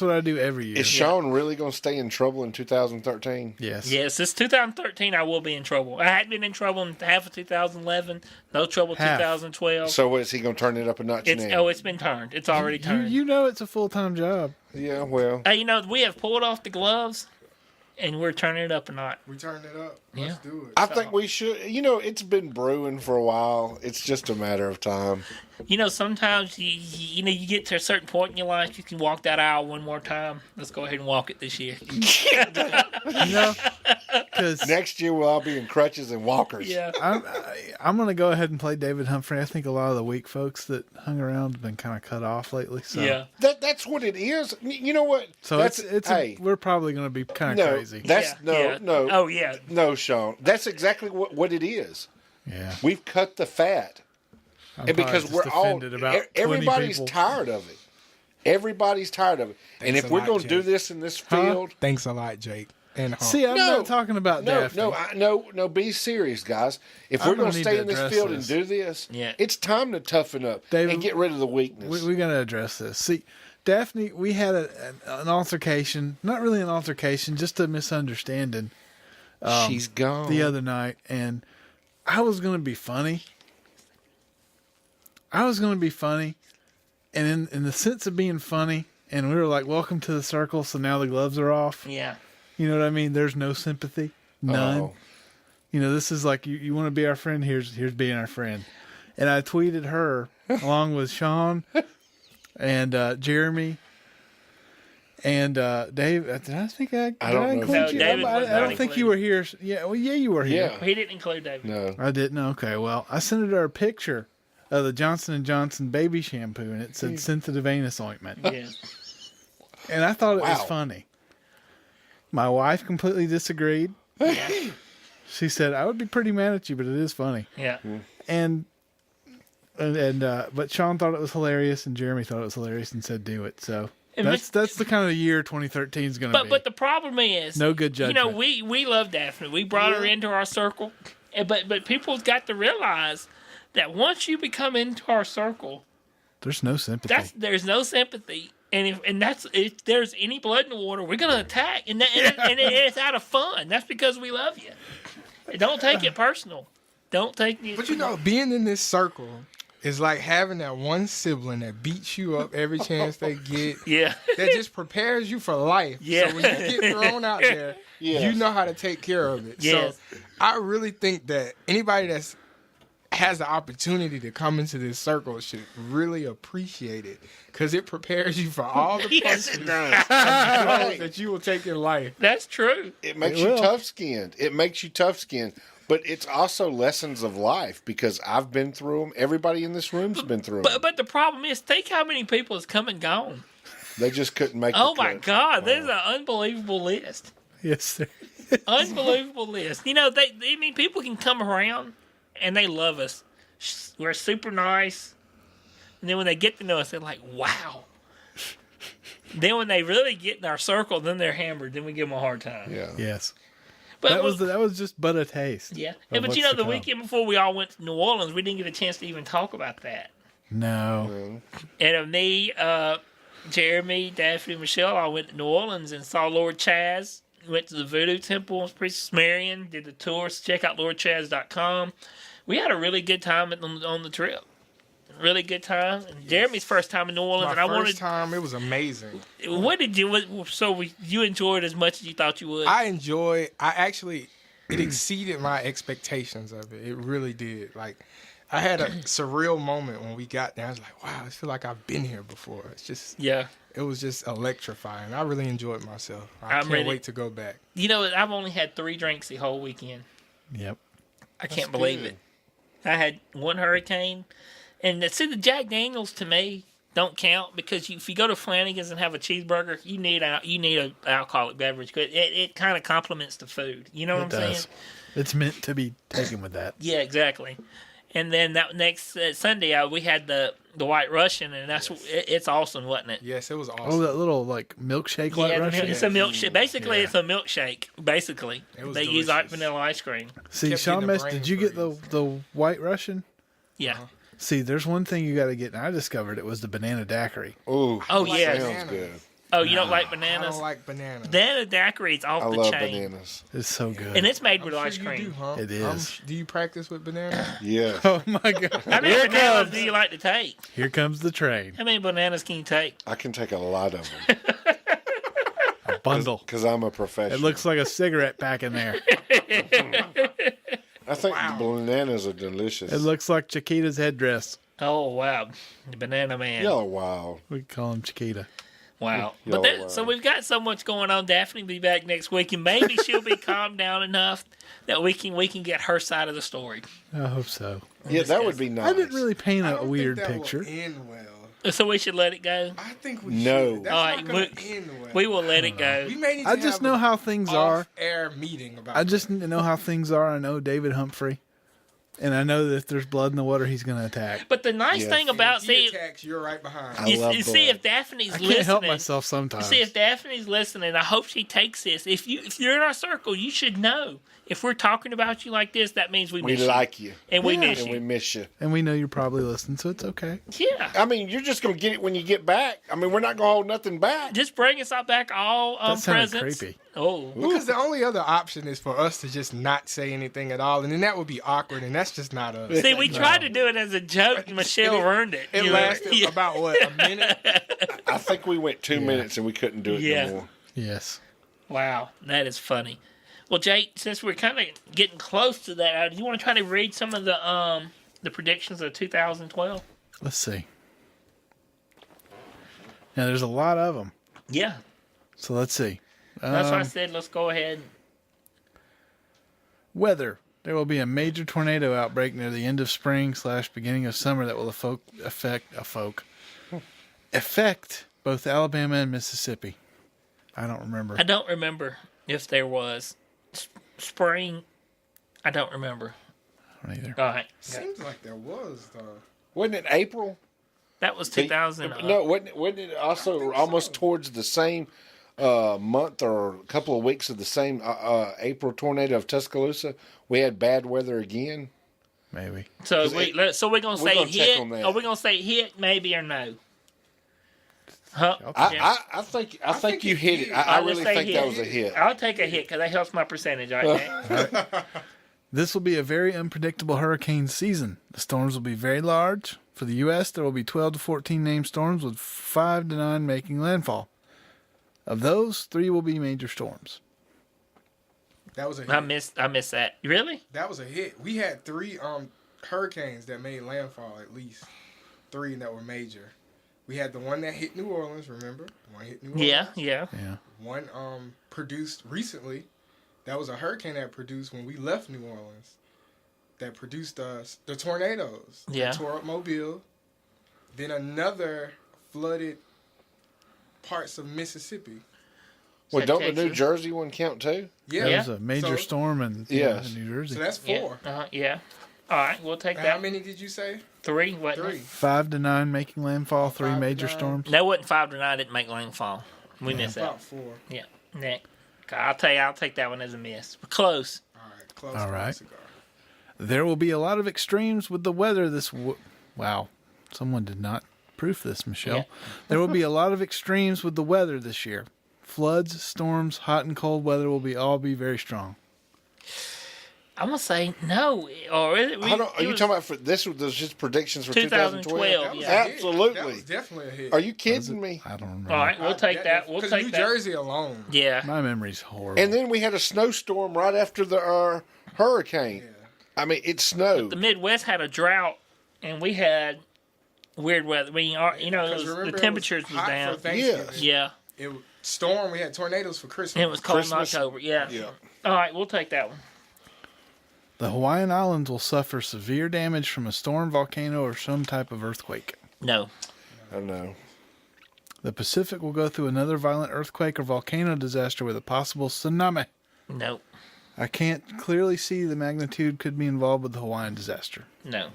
what I do every year. Is Sean really going to stay in trouble in 2013? Yes. Yes, this 2013 I will be in trouble. I had been in trouble in half of 2011. No trouble 2012. So is he going to turn it up a notch now? Oh, it's been turned. It's already turned. You know it's a full-time job. Yeah, well. We have pulled off the gloves, and we're turning it up a notch. We turned it up. Let's do it. I think we should. It's been brewing for a while. It's just a matter of time. Sometimes you get to a certain point in your life, you can walk that aisle one more time. Let's go ahead and walk it this year. Because next year we'll all be in crutches and walkers. Yeah. I'm going to go ahead and play David Humphrey. I think a lot of the weak folks that hung around have been kind of cut off lately. So. Yeah. That's what it is. You know what? So we're probably going to be kind of crazy. No. Oh, yeah. No, Sean. That's exactly what it is. Yeah. We've cut the fat. And because we're all, everybody's tired of it. Everybody's tired of it. And if we're going to do this in this field. Thanks a lot, Jake. See, I'm not talking about Daphne. No, be serious, guys. If we're going to stay in this field and do this, it's time to toughen up and get rid of the weakness. We got to address this. See, Daphne, we had an altercation. Not really an altercation, just a misunderstanding. She's gone. The other night. And I was going to be funny. And in the sense of being funny, and we were like, welcome to the circle, so now the gloves are off. Yeah. You know what I mean? There's no sympathy. None. Oh. This is like, you want to be our friend? Here's being our friend. And I tweeted her, along with Sean and Jeremy and Dave. Did I think I include you? I don't think you were here. Yeah, you were here. Yeah. He didn't include David. No. I didn't? Okay, well, I sent her a picture of the Johnson & Johnson baby shampoo, and it said sensitive anus ointment. Yeah. And I thought it was funny. My wife completely disagreed. Yeah. She said, I would be pretty mad at you, but it is funny. Yeah. And but Sean thought it was hilarious, and Jeremy thought it was hilarious and said, do it. So that's the kind of year 2013 is going to be. But the problem is, no good judgment. We love Daphne. We brought her into our circle. But people's got to realize that once you become into our circle, there's no sympathy. There's no sympathy, and if there's any blood in the water, we're gonna attack, and it's out of fun. That's because we love you. Don't take it personal. Don't take it. But being in this circle is like having that one sibling that beats you up every chance they get. Yeah. That just prepares you for life. Yeah. So when you get thrown out there, you know how to take care of it. Yes. So I really think that anybody has the opportunity to come into this circle should really appreciate it because it prepares you for all the punches that you will take in life. That's true. It makes you tough-skinned. But it's also lessons of life because I've been through them. Everybody in this room's been through them. But the problem is, think how many people has come and gone. They just couldn't make Oh, the my cut. God. There's an unbelievable list. Yes, sir. Unbelievable list. People can come around and they love us. We're super nice. And then when they get to know us, they're like, wow. Then when they really get in our circle, then they're hammered. Then we give them a hard time. Yeah. Yes. But that was just but a taste. Yeah. But the weekend before we all went to New Orleans, we didn't get a chance to even talk about that. No. And me, Jeremy, Daphne, and Michelle all went to New Orleans and saw Lord Chaz. Went to the Voodoo Temple, Princess Marion, did the tours. Check out lordchaz.com. We had a really good time on the trip. Really good time. And Jeremy's first time in New Orleans, First time, it was amazing. What did you? You enjoyed as much as you thought you would? It exceeded my expectations of it. It really did. Like, I had a surreal moment when we got there. I was like, wow, I feel like I've been here before. It's just, it was just electrifying. I really enjoyed myself. I can't wait to go back. I've only had 3 drinks the whole weekend. Yep. I can't believe it. I had 1 hurricane. And the Jack Daniels to me don't count because if you go to Flanagan's and have a cheeseburger, you need an alcoholic beverage. It kind of complements the food. You know what I'm saying? It's meant to be taken with that. Yeah, exactly. And then that next Sunday, we had the White Russian, and it's awesome, wasn't it? Yes, it was awesome. Oh, that little like milkshake White Yeah, Russian. it's a milkshake. Basically, it's a milkshake. Basically, It was they use like delicious. vanilla ice cream. See, Kept Sean getting the Mess, brain did you get the White Russian? Yeah. See, there's one thing you got to get, and I discovered it was the banana daiquiri. Ooh, Oh, like yeah. sounds bananas. good. Oh, you don't like I bananas? don't like bananas. Banana daiquiri's off I the love chain, bananas. It's so good. and it's made with I'm ice sure cream. you do, huh? It is. Do you practice with bananas? Yeah. Oh my God! How many Here it bananas comes. do you like to take? Here comes the train. How many bananas can you take? I can take a lot of them A bundle. because I'm a professional. It looks like a cigarette pack in there. I think the bananas are delicious. It looks like Chiquita's headdress. Oh wow, the banana man. Y'all are wild. We call him Chiquita. Wow. Y'all But are wild. so we've got so much going on. Daphne will be back next week, and maybe she'll be calmed down enough that we can get her side of the story. I hope so. Yeah, that would be nice. I didn't really paint I a don't weird think that picture. Will end well. So we should let it go. I think we No. should. That's All not right, going to end well. We will let it go. We may need to I just have know a how things are. off-air meeting about I just know how things are. I know David Humphrey. And I know that if there's blood in the water, he's going to attack. But the nice Yes. thing about If he see, attacks, you're right behind. I you love see blood. if Daphne's I listening. can't help myself sometimes. See if Daphne's listening. I hope she takes this. If you're in our circle, you should know. If we're talking about you like this, that means we We miss like you. you. And we Yeah. miss And we you. miss you. And we know you're probably listening, so it's okay. Yeah. I mean, you're just going to get it when you get back. I mean, we're not going to hold nothing back. Just bring us all back all That sounded presents. creepy. Oh. Because the only other option is for us to just not say anything at all, and then that would be awkward, and that's just not us. See, we tried to do it as a joke. And Michelle ruined it. It You know? lasted Yeah. about, what, a minute? I think we went 2 minutes and we couldn't do it Yeah. no more. Yes. Wow, that is funny. Well, Jake, since we're kind of getting close to that, do you want to try to read some of the predictions of 2012? Let's see. Now, there's a lot of them. Yeah, So let's see. that's why I said let's go ahead. Weather. There will be a major tornado outbreak near the end of spring / beginning of summer that will affect both Alabama and Mississippi. I don't remember. I don't remember if there was spring. I don't remember. I don't either. All right, Seems like there was, though. Wasn't it April? that was 2000. No, wasn't it also almost towards the same month or a couple of weeks of the same April tornado of Tuscaloosa? We had bad weather again. Maybe. So we're gonna we're say gonna check hit. on that. Are we gonna say hit? Maybe or no? Huh? Yeah. I think you it hit hit. it. I I'll just really say think hit. that was a hit. I'll take a hit because that helps my percentage. All right. This will be a very unpredictable hurricane season. The storms will be very large. For the U.S., there will be 12 to 14 named storms with 5 to 9 making landfall. Of those, 3 will be major storms. That was a hit. I missed that. Really? That was a hit. We had 3 hurricanes that made landfall, at least 3 that were major. We had the one that hit New Orleans, remember? The one hit New Orleans. Yeah. Yeah. One produced recently. That was a hurricane that produced when we left New Orleans. That produced us the tornadoes. Yeah. That tore up Mobile. Then another flooded parts of Mississippi. Well, don't the Texas. New Jersey one count too? Yeah. That Yeah. was a major So- storm in Yes. New Jersey. So that's 4. Yeah. Yeah. All right, we'll take How that. many did you say? 3. What? 3. 5 to 9 making landfall, 3 5 to major 9. storms. That wasn't 5 to 9. Didn't make landfall. We missed that. About 4. Yeah. Nick. I'll tell you. I'll take that one as a miss. But close. All right. Close. All to right. the cigar. There will be a lot of extremes with the weather wow. Someone did not proof this, Michelle. Yeah. There will be a lot of extremes with the weather this year. Floods, storms, hot and cold weather will all be very strong. I'm gonna say no. Or is it? Are you talking about for this? Was just predictions for 2012, 2012? That was yeah. a hit. Absolutely. That was definitely a hit. Are you kidding me? I don't remember. All right, we'll take that. We'll take New that. Jersey alone. Yeah. My memory's horrible. And then we had a snowstorm right after the hurricane. Yeah. I mean, it The snowed. Midwest had a drought, and we had weird weather. Because The remember, it temperatures was hot down. For Thanksgiving. Yes. Yeah. It was storm. We had tornadoes for Christmas. It was cold Christmas. in October. Yeah. Yeah. All right, we'll take that one. The Hawaiian Islands will suffer severe damage from a storm, volcano, or some type of earthquake. No. I know. The Pacific will go through another violent earthquake or volcano disaster with a possible tsunami. No. I can't clearly see the magnitude could be involved with the Hawaiian disaster. No.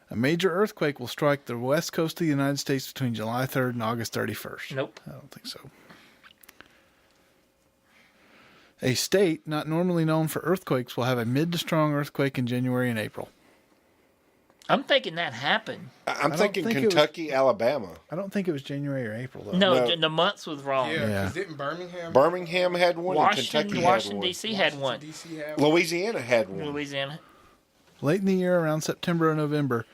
A major earthquake will strike the west coast of the United States between July 3rd and August 31st. Nope. I don't think so. A state not normally known for earthquakes will have a mid to strong earthquake in January and April. I'm thinking that happened. I'm I thinking don't think Kentucky, Alabama. I don't think it was January or April, though. No, the months was wrong. Yeah, Yeah. because didn't Birmingham? Birmingham had one, and Kentucky Washington, had one. D.C. had one. DC had one. Louisiana had one. Louisiana. Late in the year, around September or November,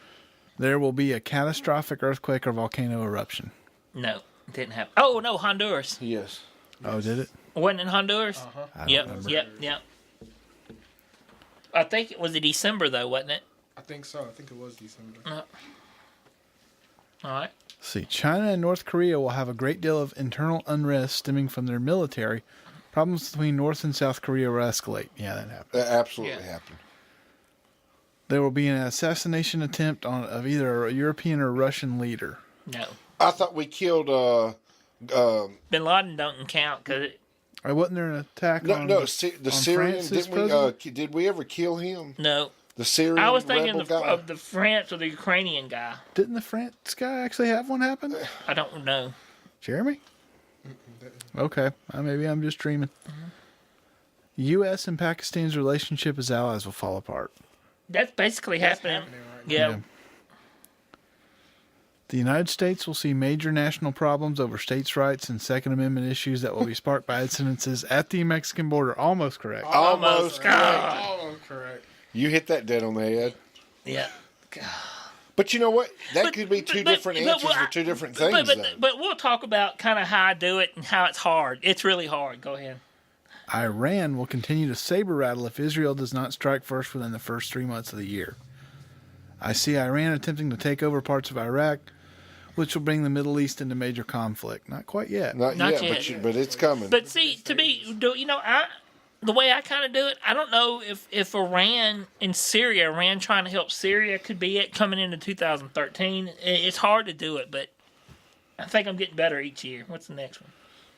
there will be a catastrophic earthquake or volcano eruption. No, didn't happen. Oh, no, Honduras. Yes. Oh, did it? Wasn't in Honduras? I don't Yep, remember. yep. I think it was in December, though, wasn't it? I think so. I think it was December. All right. Let's see, China and North Korea will have a great deal of internal unrest stemming from their military. Problems between North and South Korea will escalate. Yeah, that happened. That absolutely Yeah. happened. There will be an assassination attempt of either a European or Russian leader. No. I thought we killed. Bin Laden don't count because Wasn't there an attack No, on the on Syrian. France's Didn't we? president? Did we ever kill him? no. The Syrian. I was thinking rebel guy? of the French or the Ukrainian guy. Didn't the France guy actually have one happen? I don't know. Jeremy? Okay, maybe I'm just dreaming. U.S. and Pakistan's relationship as allies will fall apart. That's basically happening. happening right Yeah. Yeah. The United States will see major national problems over states' rights and Second Amendment issues that will be sparked by incidences at the Mexican border. Almost correct. Almost. God. Oh, correct. You hit that dead on the head. Yeah. But you know what? That But- could be two but- different but- answers but- for two different things. though. But we'll talk about kind of how I do it and how it's hard. It's really hard. Go ahead. Iran will continue to saber rattle if Israel does not strike first within the first 3 months of the year. I see Iran attempting to take over parts of Iraq, which will bring the Middle East into major conflict. Not quite yet. Not Not yet, yet. but it's coming. But see, to me, the way I kind of do it, I don't know if Iran and Syria, Iran trying to help Syria could be it coming into 2013. It's hard to do it, but I think I'm getting better each year. What's the next one?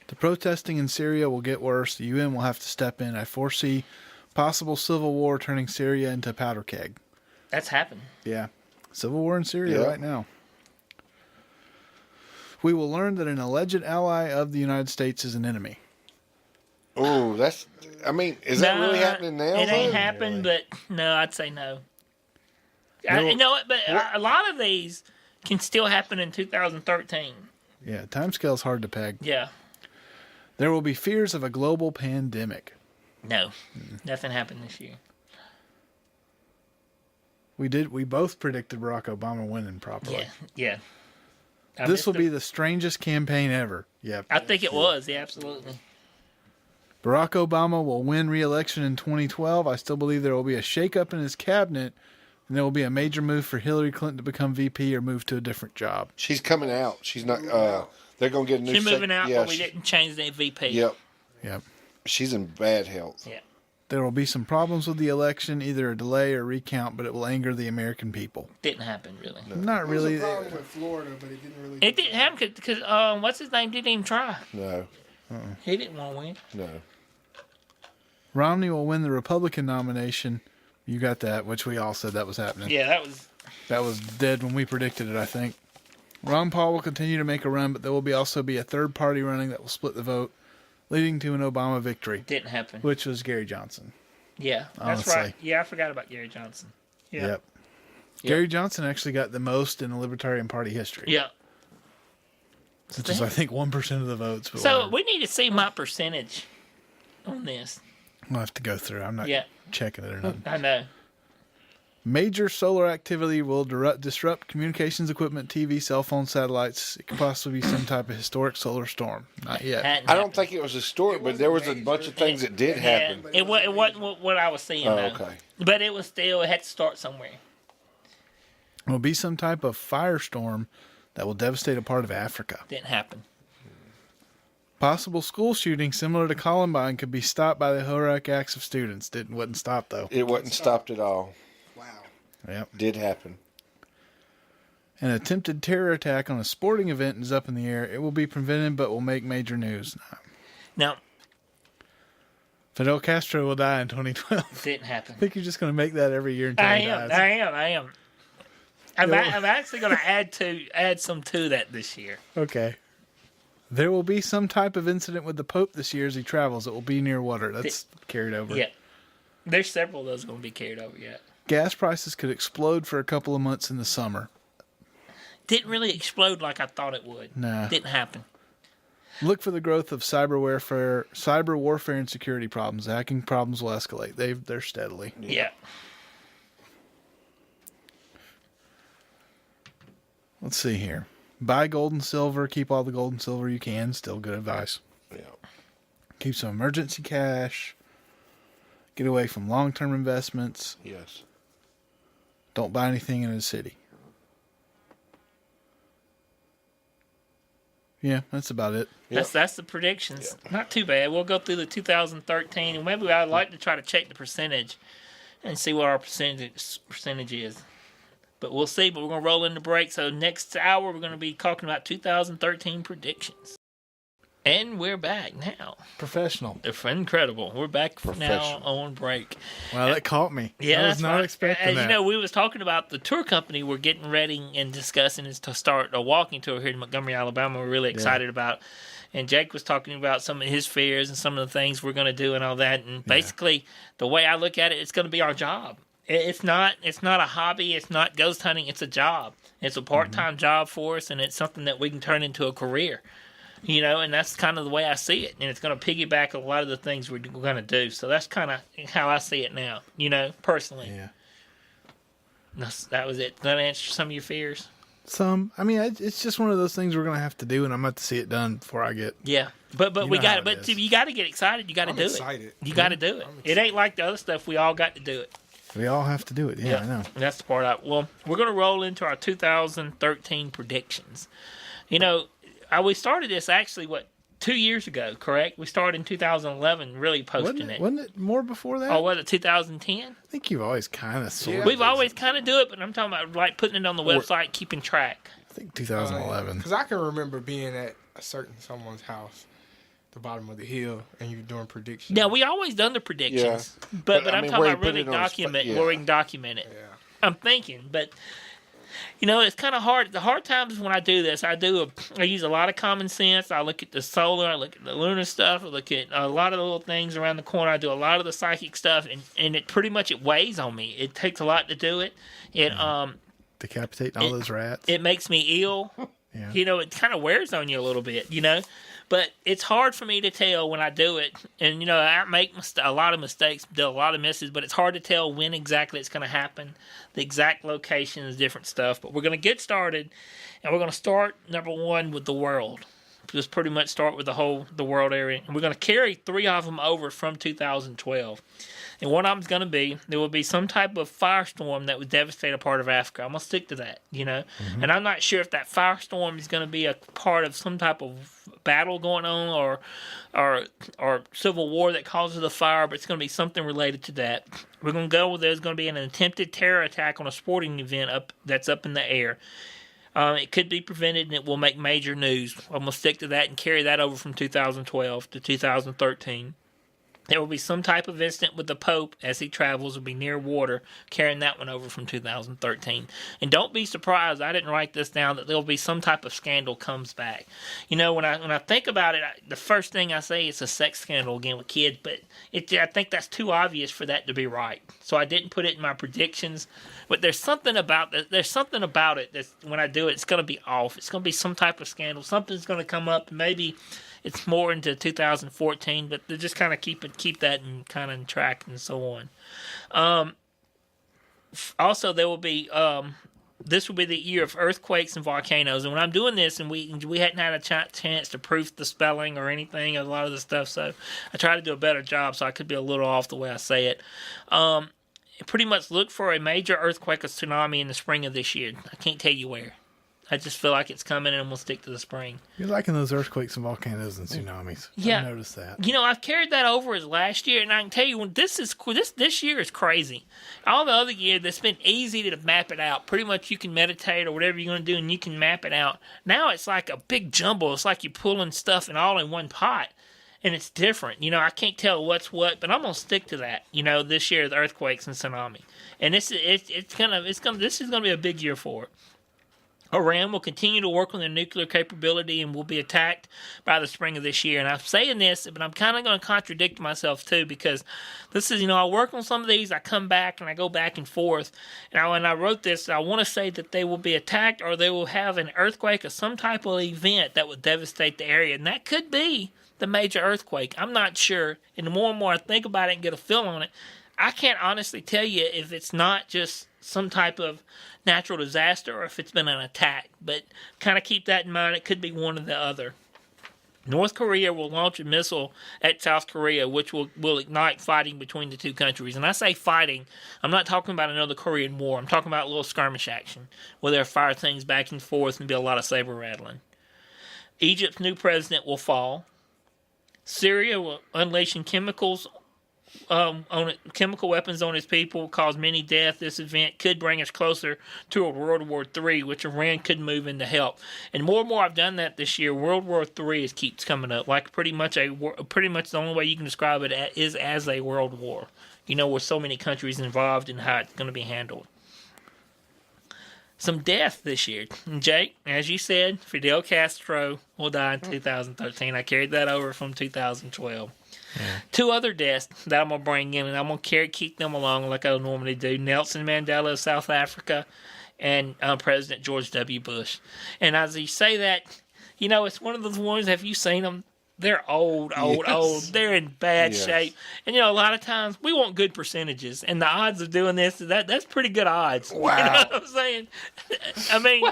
The protesting in Syria will get worse. The UN will have to step in. I foresee possible civil war turning Syria into a powder keg. That's happened. Yeah. Civil war in Syria Yeah. right now. We will learn that an alleged ally of the United States is an enemy. Oh, is that really happening now? It ain't though? happened, but no, I'd say no. No. You know what? But a lot of these can still happen in 2013. Yeah, timescale's hard to peg. Yeah. There will be fears of a global pandemic. No. Nothing happened this year. We both predicted Barack Obama winning properly. Yeah. I This will missed be it. the strangest campaign ever. Yep. I think it was. Yeah, absolutely. Barack Obama will win re-election in 2012. I still believe there will be a shakeup in his cabinet, and there will be a major move for Hillary Clinton to become VP or move to a different job. She's coming out. She's not. They're gonna get a new. She's moving out, Yeah, but we didn't change the VP. Yep. Yep. She's in bad health. Yeah. There will be some problems with the election, either a delay or recount, but it will anger the American people. Didn't happen, really. Not really. There was a problem with Florida, but it didn't really. It didn't happen because, what's his name, didn't even try. No. He didn't want to win. No. Romney will win the Republican nomination. You got that, which we all said that was happening. Yeah, That was dead when we predicted it, I think. Ron Paul will continue to make a run, but there will also be a third party running that will split the vote, leading to an Obama victory, didn't happen. which was Gary Johnson. Yeah, that's Honestly. right. Yeah, I forgot about Gary Johnson. Yeah. Yep. Gary Johnson actually got the most in the Libertarian Party history. Yeah. Which is, I think, 1% of the votes. But So whatever. we need to see my percentage on this. We'll have to go through. I'm not Yeah. checking it or nothing. I know. Major solar activity will disrupt communications equipment, TV, cell phone, satellites. It could possibly be some type of historic solar storm. Not yet. Hadn't I don't happened. think it was historic, but there was a bunch of things that did Yeah, happen. it wasn't what I was seeing, Oh, though. okay. But it was still, it had to start somewhere. It will be some type of firestorm that will devastate a part of Africa. Didn't happen. Possible school shooting similar to Columbine could be stopped by the heroic acts of students. Wasn't stopped though. It wasn't stopped at all. Wow. Yep. Did happen. An attempted terror attack on a sporting event is up in the air. It will be prevented, but will make major news. Now, Fidel Castro will die in 2012. Didn't happen. I think you're just going to make that every year until he dies. I am. I'm actually going to add some to that this year. Okay. There will be some type of incident with the Pope this year as he travels. It will be near water. That's carried over. Yeah. There's several of those going to be carried over yet. Gas prices could explode for a couple of months in the summer. Didn't really explode like I thought it would. Nah. Didn't happen. Look for the growth of cyber warfare and security problems. Hacking problems will escalate. They're steadily. Yeah. Let's see here. Buy gold and silver. Keep all the gold and silver you can. Still good advice. Yeah. Keep some emergency cash. Get away from long-term investments. Yes. Don't buy anything in a city. Yeah, that's about it. Yep. That's the predictions. Not too bad. We'll go through the 2013, and maybe I'd like to try to check the percentage and see what our percentage is. But we'll see. But we're going to roll into break. So next hour, we're going to be talking about 2013 predictions. And we're back now. Professional. Incredible. We're back now on break. Wow, that caught me. Yeah, I was not expecting as that. you know, we was talking about the tour company we're getting ready and discussing is to start a walking tour here in Montgomery, Alabama. We're really excited about. And Jake was talking about some of his fears and some of the things we're going to do and all that. And basically, the way I look at it, it's going to be our job. It's not a hobby. It's not ghost hunting. It's a job. It's a part-time job for us, and it's something that we can turn into a career. You know, and that's kind of the way I see it. And it's going to piggyback a lot of the things we're going to do. So that's kind of how I see it now, you know, personally. Yeah. That was it. Did that answer some of your fears? Some. I mean, it's just one of those things we're going to have to do, and I'm going to see it done before I get... Yeah. But You we know got how it. But it is. you got to get excited. You got to do excited. it. You got to do it. It ain't like the other stuff. We all got to do it. We all have to do it. Yeah, I know. That's the part well, we're going to roll into our 2013 predictions. You know, we started this actually, 2 years ago, correct? We started in 2011 really posting it. Wasn't it more before that? Oh, was it 2010? I think you've always kind of sort of... We've always kind of do it, but I'm talking about like putting it on the website, keeping track. I think 2011. Because I can remember being at a certain someone's house, the bottom of the hill, and you doing predictions. Now, we always done the predictions, but I I'm mean, talking where about you put really it on the document spot, where we can document it. Yeah. I'm thinking, but you know, it's kind of hard. The hard times when I do this, I use a lot of common sense. I look at the solar, I look at the lunar stuff, I look at a lot of the little things around the corner. I do a lot of the psychic stuff, and it pretty much it weighs on me. It takes a lot to do it. It Decapitating all those rats. It makes me ill. Yeah. You know, it kind of wears on you a little bit, you know. But it's hard for me to tell when I do it. And, you know, I make a lot of mistakes, do a lot of misses, but it's hard to tell when exactly it's going to happen. The exact location is different stuff. But we're going to get started, and we're going to start, number one, with the world. Just pretty much start with the world area. And we're going to carry 3 of them over from 2012. And one of them's going to be, there will be some type of firestorm that would devastate a part of Africa. I'm going to stick to that, you know. Mm-hmm. And I'm not sure if that firestorm is going to be a part of some type of battle going on or civil war that causes the fire, but it's going to be something related to that. We're going to go with there's going to be an attempted terror attack on a sporting event that's up in the air. It could be prevented, and it will make major news. I'm going to stick to that and carry that over from 2012 to 2013. There will be some type of incident with the Pope as he travels. Will be near water, carrying that one over from 2013. And don't be surprised, I didn't write this down, that there will be some type of scandal comes back. You know, when I think about it, the first thing I say is a sex scandal again with kids, but I think that's too obvious for that to be right. So I didn't put it in my predictions. But there's something about it that when I do it, it's going to be off. It's going to be some type of scandal. Something's going to come up, and maybe it's more into 2014, but they just kind of keep that in kind of in track and so on. Also, there will be this will be the year of earthquakes and volcanoes. And when I'm doing this, and we hadn't had a chance to proof the spelling or anything, a lot of the stuff, so I try to do a better job. So I could be a little off the way I say it. Pretty much look for a major earthquake or tsunami in the spring of this year. I can't tell you where. I just feel like it's coming, and we'll stick to the spring. You're liking those earthquakes and volcanoes and tsunamis. Yeah. I noticed that. You know, I've carried that over as last year, and I can tell you, this year is crazy. All the other years, it's been easy to map it out. Pretty much you can meditate or whatever you're going to do, and you can map it out. Now it's like a big jumble. It's like you're pulling stuff and all in one pot. and it's different. I can't tell what's what, but I'm gonna stick to that. This year the earthquakes and tsunami, and this is gonna be a big year for it. Iran will continue to work on their nuclear capability and will be attacked by the spring of this year. And I'm saying this, but I'm kind of going to contradict myself too, because this is, I work on some of these, I come back and I go back and forth. And when I wrote this, I want to say that they will be attacked or they will have an earthquake or some type of event that would devastate the area. And that could be the major earthquake. I'm not sure. And the more and more I think about it and get a feel on it, I can't honestly tell you if it's not just some type of natural disaster or if it's been an attack. But kind of keep that in mind. It could be one or the other. North Korea will launch a missile at South Korea, which will ignite fighting between the two countries. And I say fighting, I'm not talking about another Korean War. I'm talking about a little skirmish action where they'll fire things back and forth and be a lot of saber rattling. Egypt's new president will fall. Syria will unleash chemical weapons on its people, cause many deaths. This event could bring us closer to a World War III, which Iran could move in to help. And more I've done that this year. World War III keeps coming up. Like pretty much the only way you can describe it is as a world war. With so many countries involved and how it's going to be handled. Some death this year. Jake, as you said, Fidel Castro will die in 2013. I carried that over from 2012. Yeah. 2 other deaths that I'm going to bring in, and I'm going to keep them along like I normally do. Nelson Mandela of South Africa and President George W. Bush. And as you say that, it's one of those ones, have you seen them? They're old. They're in bad shape. And, a lot of times we want good percentages. And the odds of doing this, that's pretty good odds. Wow. You know what I'm saying? I mean,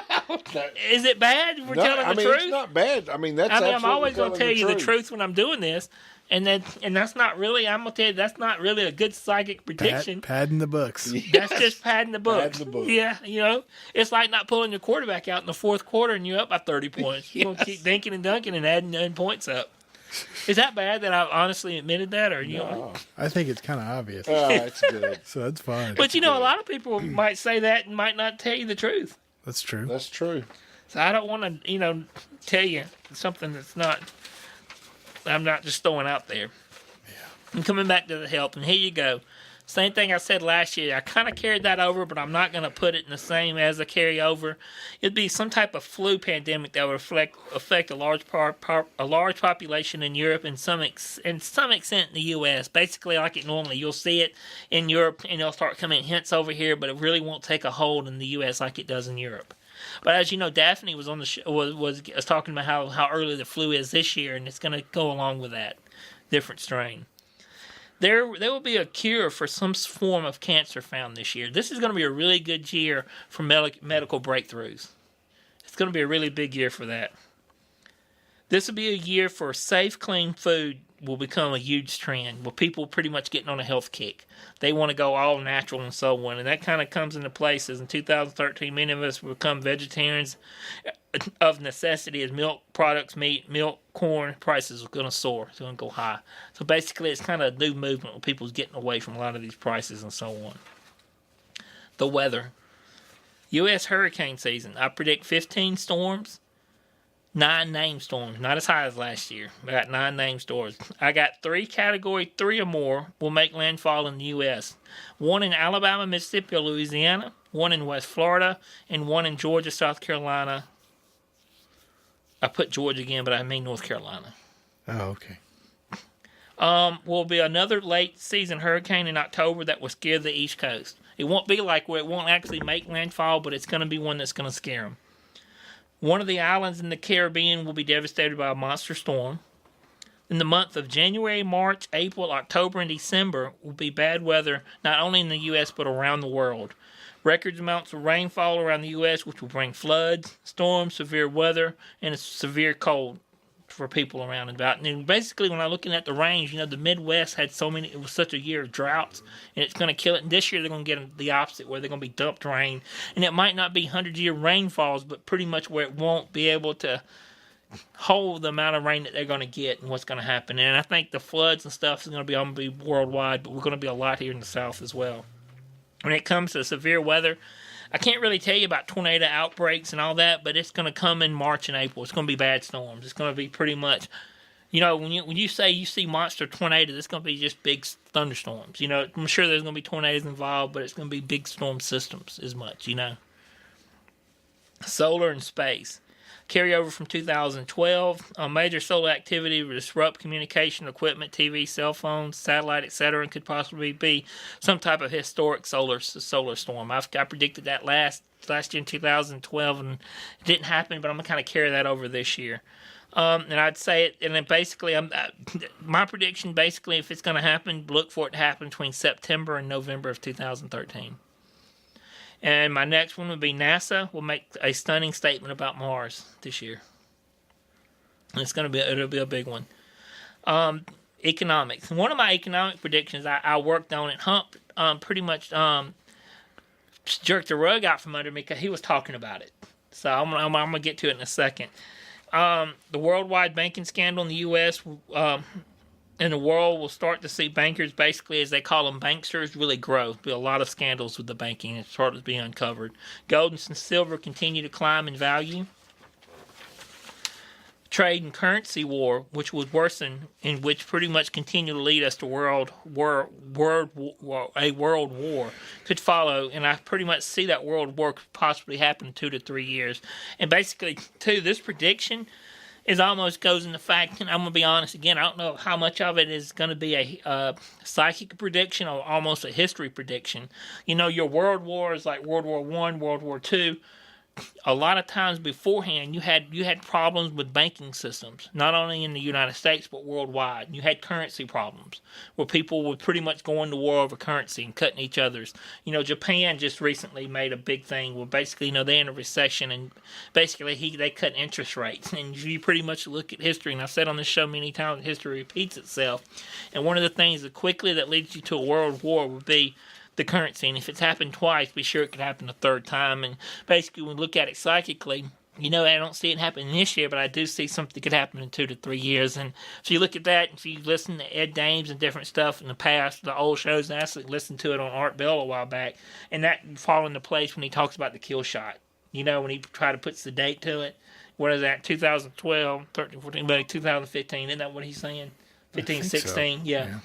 is it bad if we're telling the truth? It's not bad. I'm always going to tell you the truth when I'm doing this. And that's not really, I'm going to tell you, that's not really a good psychic prediction. Padding the books. That's just padding the books. Padding the books. Yeah, it's like not pulling your quarterback out in the fourth quarter and you're up by 30 points. You're going to keep dinking and dunking and adding points up. Is that bad that I've honestly admitted that? Or No. I think it's kind of obvious. Oh, that's good. So that's fine. But a lot of people might say that and might not tell you the truth. That's true. That's true. So I don't want to, tell you something that's not, I'm not just throwing out there. Yeah. And coming back to the health, and here you go. Same thing I said last year. I kind of carried that over, but I'm not going to put it in the same as a carryover. It'd be some type of flu pandemic that would affect a large population in Europe and some extent in the U.S. Basically, like it normally, you'll see it in Europe, and it'll start coming hints over here, but it really won't take a hold in the U.S. like it does in Europe. But as you know, Daphne was on the show, was talking about how early the flu is this year, and it's going to go along with that different strain. There will be a cure for some form of cancer found this year. This is going to be a really good year for medical breakthroughs. It's going to be a really big year for that. This will be a year for safe, clean food will become a huge trend, where people pretty much getting on a health kick. They want to go all natural and so on, and that kind of comes into place as in 2013, many of us become vegetarians of necessity as milk products, meat, milk, corn, prices are going to soar. It's going to go high. So basically, it's kind of a new movement where people's getting away from a lot of these prices and so on. The weather. U.S. hurricane season. I predict 15 storms. 9 named storms, not as high as last year. I got 9 named storms. I got 3 category 3 or more will make landfall in the U.S. 1 in Alabama, Mississippi, or Louisiana, 1 in West Florida, and 1 in Georgia, South Carolina. I put Georgia again, but I mean North Carolina. Oh, okay. Will be another late season hurricane in October that will scare the East Coast. It won't be like where it won't actually make landfall, but it's going to be one that's going to scare them. One of the islands in the Caribbean will be devastated by a monster storm. In the month of January, March, April, October, and December will be bad weather, not only in the U.S., but around the world. Record amounts of rainfall around the U.S., which will bring floods, storms, severe weather, and a severe cold for people around and about. And basically, when I'm looking at the range, the Midwest had it was such a year of droughts, and it's going to kill it. And this year, they're going to get the opposite, where they're going to be dumped rain. And it might not be 100-year rainfalls, but pretty much where it won't be able to hold the amount of rain that they're going to get and what's going to happen. And I think the floods and stuff is going to be worldwide, but we're going to be a lot here in the South as well. When it comes to severe weather, I can't really tell you about tornado outbreaks and all that, but it's going to come in March and April. It's going to be bad storms. It's going to be pretty much You know, when you say you see monster tornadoes, it's going to be just big thunderstorms. You know, I'm sure there's going to be tornadoes involved, but it's going to be big storm systems as much, you know. Solar and space. Carryover from 2012. Major solar activity will disrupt communication equipment, TV, cell phones, satellite, etc., and could possibly be some type of historic solar storm. I predicted that last year in 2012, and it didn't happen, but I'm going to kind of carry that over this year. And I'd say it, and then basically, my prediction, basically, if it's going to happen, look for it to happen between September and November of 2013. And my next one would be NASA will make a stunning statement about Mars this year. And it'll be a big one. Economics. One of my economic predictions I worked on at Hump pretty much jerked the rug out from under me because he was talking about it. So I'm gonna get to it in a second. The worldwide banking scandal in the U.S. And the world will start to see bankers, basically, as they call them, banksters, really grow. There'll be a lot of scandals with the banking. It's starting to be uncovered. Gold and silver continue to climb in value. Trade and currency war, which was worsen, and which pretty much continue to lead us to a world war, could follow. And I pretty much see that world war could possibly happen in 2 to 3 years. And basically, too, this prediction is almost goes into fact, and I'm going to be honest again, I don't know how much of it is going to be a psychic prediction or almost a history prediction. You know, your world wars like World War I, World War II, a lot of times beforehand, you had problems with banking systems, not only in the United States but worldwide. You had currency problems where people were pretty much going to war over currency and cutting each other's. You know, Japan just recently made a big thing where basically, you know, they're in a recession and basically they cut interest rates. And you pretty much look at history, and I've said on this show many times, history repeats itself. And one of the things that leads you to a world war would be the currency, and if it's happened twice, be sure it could happen a third time. And basically, when we look at it psychically, you know, I don't see it happening this year, but I do see something could happen in 2 to 3 years. And if you look at that, if you listen to Ed Dames and different stuff in the past, the old shows, and I actually listened to it on Art Bell a while back, and that fall into place when he talks about the kill shot. You know, when he tried to put the date to it. What is that, 2012, 13, 14, but 2015, isn't that what he's saying? 15, 16, so. Yeah.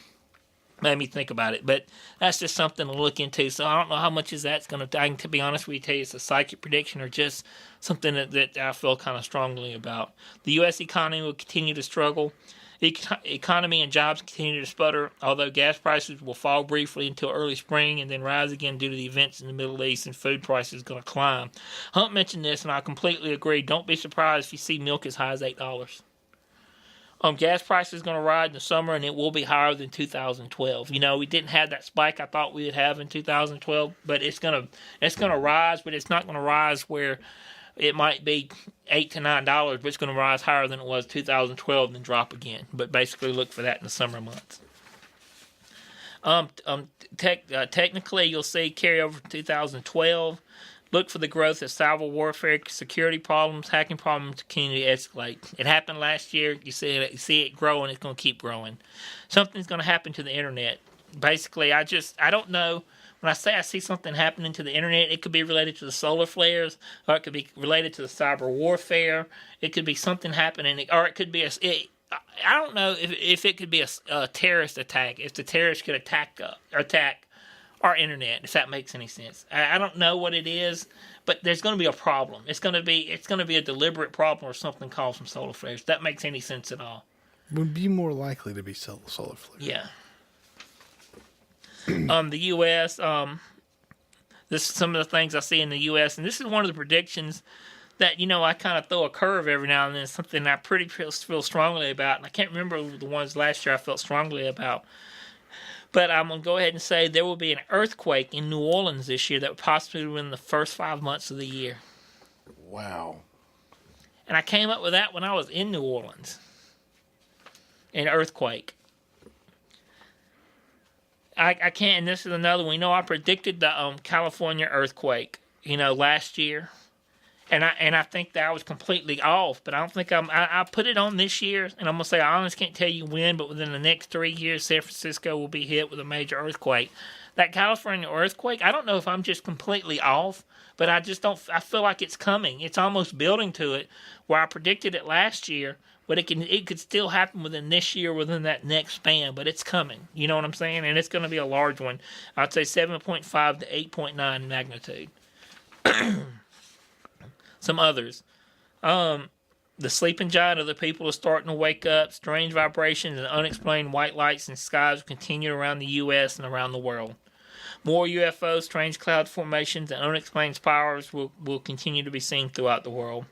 Made me think about it, but that's just something to look into. So I don't know how much is that's going to. I can, to be honest with you, tell you it's a psychic prediction or just something that I feel kind of strongly about. The U.S. economy will continue to struggle. Economy and jobs continue to sputter, although gas prices will fall briefly until early spring and then rise again due to the events in the Middle East, and food prices are going to climb. Hunt mentioned this, and I completely agree. Don't be surprised if you see milk as high as $8. Gas prices is going to rise in the summer, and it will be higher than 2012. You know, we didn't have that spike I thought we would have in 2012, but it's going to rise, but it's not going to rise where it might be $8 to $9, but it's going to rise higher than it was 2012 and then drop again. But basically, look for that in the summer months. Technically, you'll see carryover from 2012. Look for the growth of cyber warfare, security problems, hacking problems continue to escalate. It happened last year. You see it growing. It's going to keep growing. Something's going to happen to the internet. Basically, I don't know. When I say I see something happening to the internet, it could be related to the solar flares, or it could be related to the cyber warfare. It could be something happening, or it could be I don't know if it could be a terrorist attack. If the terrorists could attack our internet, if that makes any sense. I don't know what it is, but there's going to be a problem. It's going to be a deliberate problem or something caused from solar flares. If that makes any sense at all. Would be more likely to be solar flares. Yeah. The U.S. This is some of the things I see in the U.S., and this is one of the predictions that, you know, I kind of throw a curve every now and then. It's something I pretty feel strongly about, and I can't remember the ones last year I felt strongly about. But I'm going to go ahead and say there will be an earthquake in New Orleans this year that will possibly be in the first 5 months of the year. Wow. And I came up with that when I was in New Orleans. An earthquake. I can't, and this is another one. You know, I predicted the California earthquake, you know, last year. And I think that I was completely off, but I don't think I put it on this year, and I'm going to say I honestly can't tell you when, but within the next 3 years, San Francisco will be hit with a major earthquake. that California earthquake, I don't know if I'm just completely off, but I just don't. I feel like it's coming. It's almost building to it, where I predicted it last year, but it could still happen within this year, within that next span. But it's coming. You know what I'm saying? And it's going to be a large one. I'd say 7.5 to 8.9 magnitude. Some others. The sleeping giant of the people is starting to wake up. Strange vibrations and unexplained white lights in skies will continue around the U.S. and around the world. More UFOs, strange cloud formations, and unexplained powers will continue to be seen throughout the world.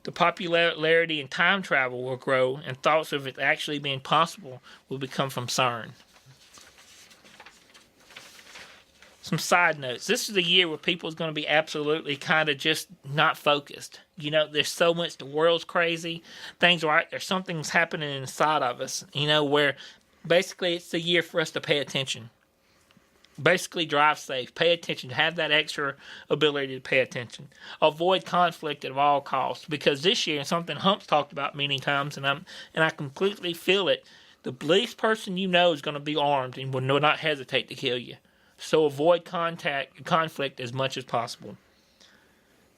The popularity in time travel will grow, and thoughts of it actually being possible will become from CERN. Some side notes. This is a year where people is going to be absolutely kind of just not focused. You know, there's so much, the world's crazy. Things are right. There's something's happening inside of us, you know, where basically it's the year for us to pay attention. Basically drive safe, pay attention, have that extra ability to pay attention. Avoid conflict at all costs, because this year, something Hump's talked about many times, and I completely feel it, the least person you know is going to be armed and will not hesitate to kill you. So avoid conflict as much as possible.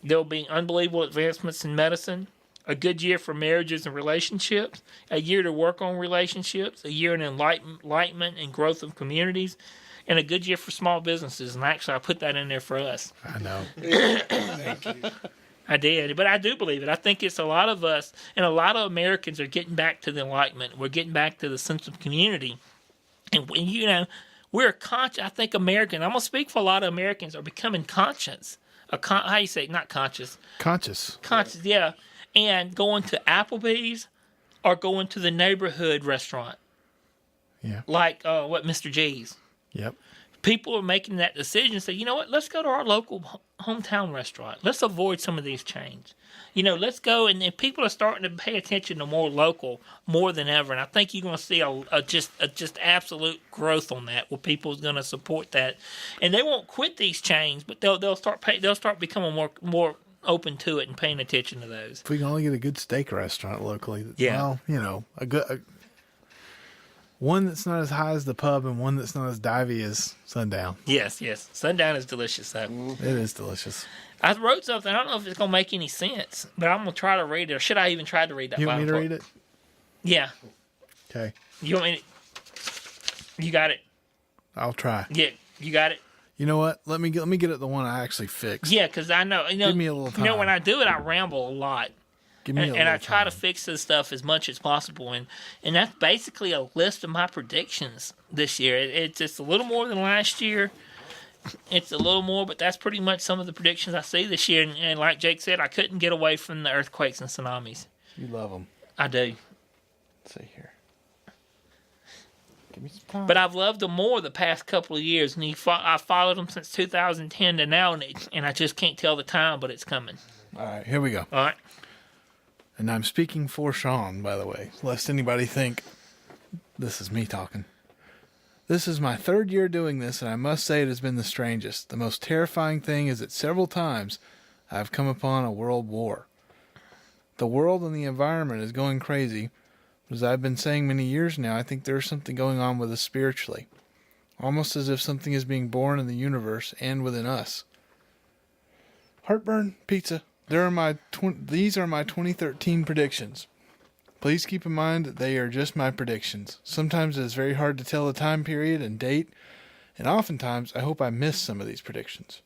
There will be unbelievable advancements in medicine, a good year for marriages and relationships, a year to work on relationships, a year in enlightenment and growth of communities, and a good year for small businesses. And actually, I put that in there for us. I know. Thank you. I did, but I do believe it. I think it's a lot of us, and a lot of Americans are getting back to the enlightenment. We're getting back to the sense of community. And, you know, we're conscious. I think Americans, I'm going to speak for a lot of Americans, are becoming conscious. How you say it? Not conscious. Conscious, yeah. And going to Applebee's or going to the neighborhood restaurant. Yeah. Like, Mr. G's. Yep. People are making that decision. Say, you know what? Let's go to our local hometown restaurant. Let's avoid some of these chains. You know, let's go. And people are starting to pay attention to more local more than ever. And I think you're going to see a just absolute growth on that, where people is going to support that, and they won't quit these chains, but they'll start becoming more open to it and paying attention to those. If we can only get a good steak restaurant locally, Yeah. Well, you know, one that's not as high as the pub and one that's not as divey as Sundown. Yes. Sundown is delicious, though. It is delicious. I wrote something. I don't know if it's going to make any sense, but I'm going to try to read it. Or should I even try to read that? You want me to read it? Yeah. Okay. You want me to? You got it? I'll try. Yeah. You got it? You know what? Let me get at the one I actually fixed. Yeah, because I know. Give me a little time. You know, when I do it, I ramble a lot. Give me a little and I try to time. fix this stuff as much as possible. And that's basically a list of my predictions this year. It's just a little more than last year. It's a little more, but that's pretty much some of the predictions I see this year. And like Jake said, I couldn't get away from the earthquakes and tsunamis. You love them. I do. Let's see here. Give me some time. But I've loved them more the past couple of years. And I followed them since 2010 to now, and I just can't tell the time, but it's coming. All right, here we go. All right. And I'm speaking for Sean, by the way, lest anybody think this is me talking. This is my third year doing this, and I must say it has been the strangest. The most terrifying thing is that several times I've come upon a world war. The world and the environment is going crazy. As I've been saying many years now, I think there's something going on with us spiritually. Almost as if something is being born in the universe and within us. Heartburn, pizza. These are my 2013 predictions. Please keep in mind that they are just my predictions. Sometimes it is very hard to tell the time period and date, and oftentimes I hope I miss some of these predictions.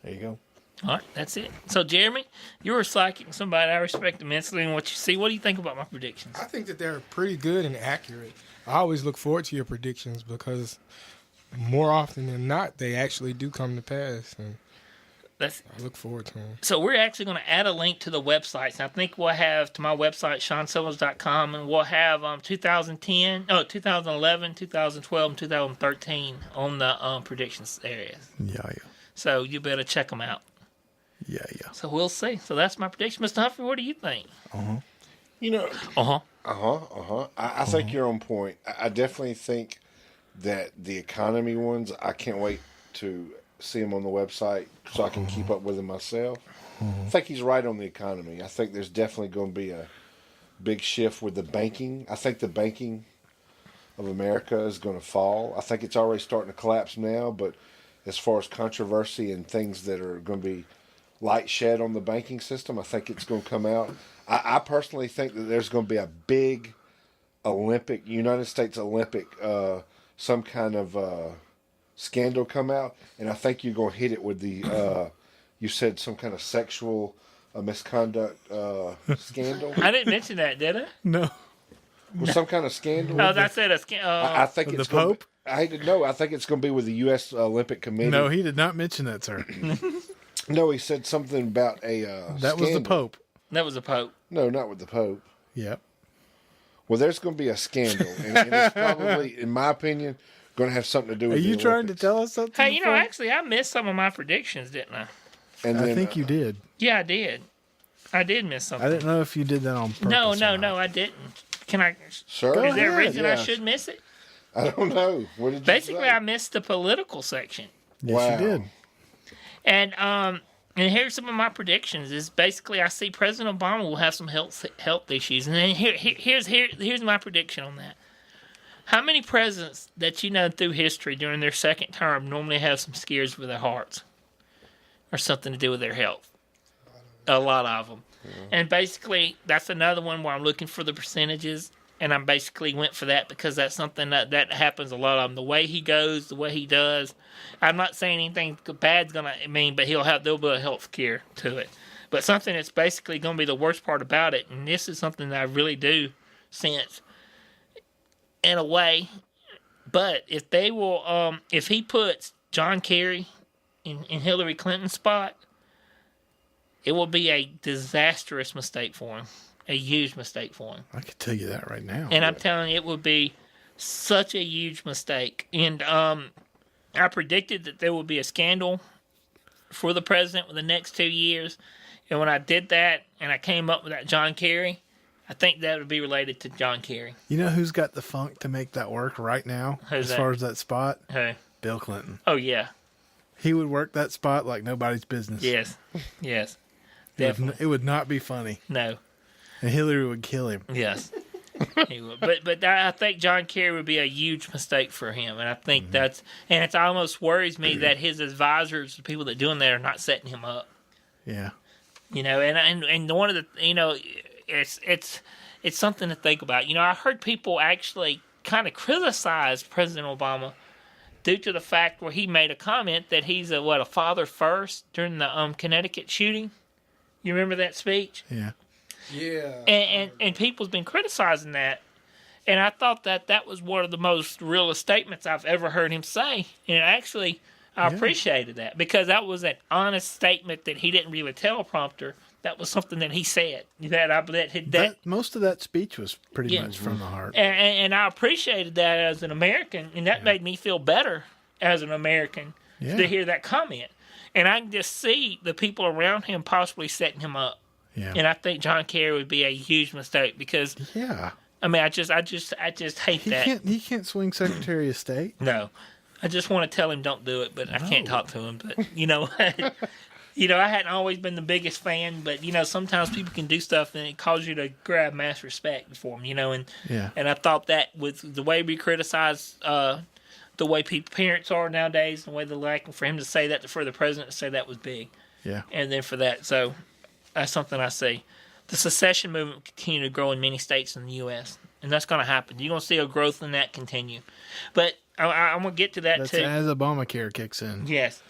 There you go. All right, that's it. So, Jeremy, you're a psychic and somebody I respect immensely in what you see. What do you think about my predictions? I think that they're pretty good and accurate. I always look forward to your predictions because more often than not, they actually do come to pass. And I look forward to them. So we're actually going to add a link to the websites. I think we'll have to my website, SeanSilvers.com, and we'll have 2011, 2012, and 2013 on the predictions areas. Yeah. So you better check them out. Yeah. So we'll see. So that's my prediction. Mr. Humphrey, what do you think? You know, I think you're on point. I definitely think that the economy ones, I can't wait to see them on the website so I can keep up with them myself. I think he's right on the economy. I think there's definitely going to be a big shift with the banking. I think the banking of America is going to fall. I think it's already starting to collapse now, but as far as controversy and things that are going to be light shed on the banking system, I think it's going to come out. I personally think that there's going to be a big United States Olympic, some kind of scandal come out, and I think you're going to hit it with the, you said some kind of sexual misconduct scandal. I didn't mention that, did I? No. With some kind of scandal. Oh, that's it. I think With it's the Pope? I hate to know. I think it's going to be with the U.S. Olympic Committee. No, he did not mention that, sir. No, he said something about a That was the scandal. Pope. That was the Pope. No, not with the Pope. Yep. Well, there's going to be a scandal, and it's probably, in my opinion, going to have something to do with Are you the trying Olympics. to tell us something? Hey, Frank? actually, I missed some of my predictions, didn't I? And I then, think you did. Yeah, I did. I did miss something. I didn't know if you did that on purpose. No, or not. I didn't. Can I? Sir? Go Is there a ahead, reason I yeah. should miss it? I don't know. What did you Basically, say? I missed the political section. Yes, Wow. you did. And here's some of my predictions. Is basically I see President Obama will have some health issues, and then here's my prediction on that. How many presidents that you know through history during their second term normally have some scares with their hearts, or something to do with their health? A lot of them. Yeah. And basically, that's another one where I'm looking for the percentages, and I basically went for that because that's something that happens a lot of them. The way he goes, the way he does. I'm not saying anything bad's gonna mean, but there'll be a health care to it. But something that's basically gonna be the worst part about it, and this is something that I really do sense in a way. But if they will, if he puts John Kerry in Hillary Clinton's spot, it will be a disastrous mistake for him. A huge mistake for him. I could tell you that right now. And I'm telling you, it would be such a huge mistake. And I predicted that there would be a scandal for the president for the next 2 years. And when I did that, and I came up with that John Kerry, I think that would be related to John Kerry. You know who's got the funk to make that work right now? Who's as that? far as that spot? Who? Bill Clinton. Oh, yeah. He would work that spot like nobody's business. Yes. Definitely. It would not be funny. No. And Hillary would kill him. Yes. He would. But I think John Kerry would be a huge mistake for him. And I think and it almost worries me that his advisors, the people that doing that, are not setting him up. Yeah. You know, and one of the, it's something to think about. You know, I heard people actually kind of criticize President Obama due to the fact where he made a comment that he's a father first during the Connecticut shooting. You remember that speech? Yeah. Yeah. And people's been criticizing that. And I thought that was one of the most realist statements I've ever heard him say. And actually, I appreciated that because that was an honest statement that he didn't read a teleprompter. That was something that he said. Most of that speech was pretty much from the heart. And I appreciated that as an American, and that made me feel better as an American to hear that comment. And I can just see the people around him possibly setting him up. Yeah. And I think John Kerry would be a huge mistake because I mean I just hate that. He can't swing Secretary of State. No. I just want to tell him don't do it, but I can't talk to him. But I hadn't always been the biggest fan, but sometimes people can do stuff and it causes you to grab mass respect for them, and I thought that with the way we criticize the way parents are nowadays, the way they like, for him to say that, for the president to say that was big. Yeah. And then for that, so that's something I see. The secession movement will continue to grow in many states in the U.S., and that's going to happen. You're going to see a growth in that continue. But I'm going to get to that too. As Obamacare kicks in. Yes.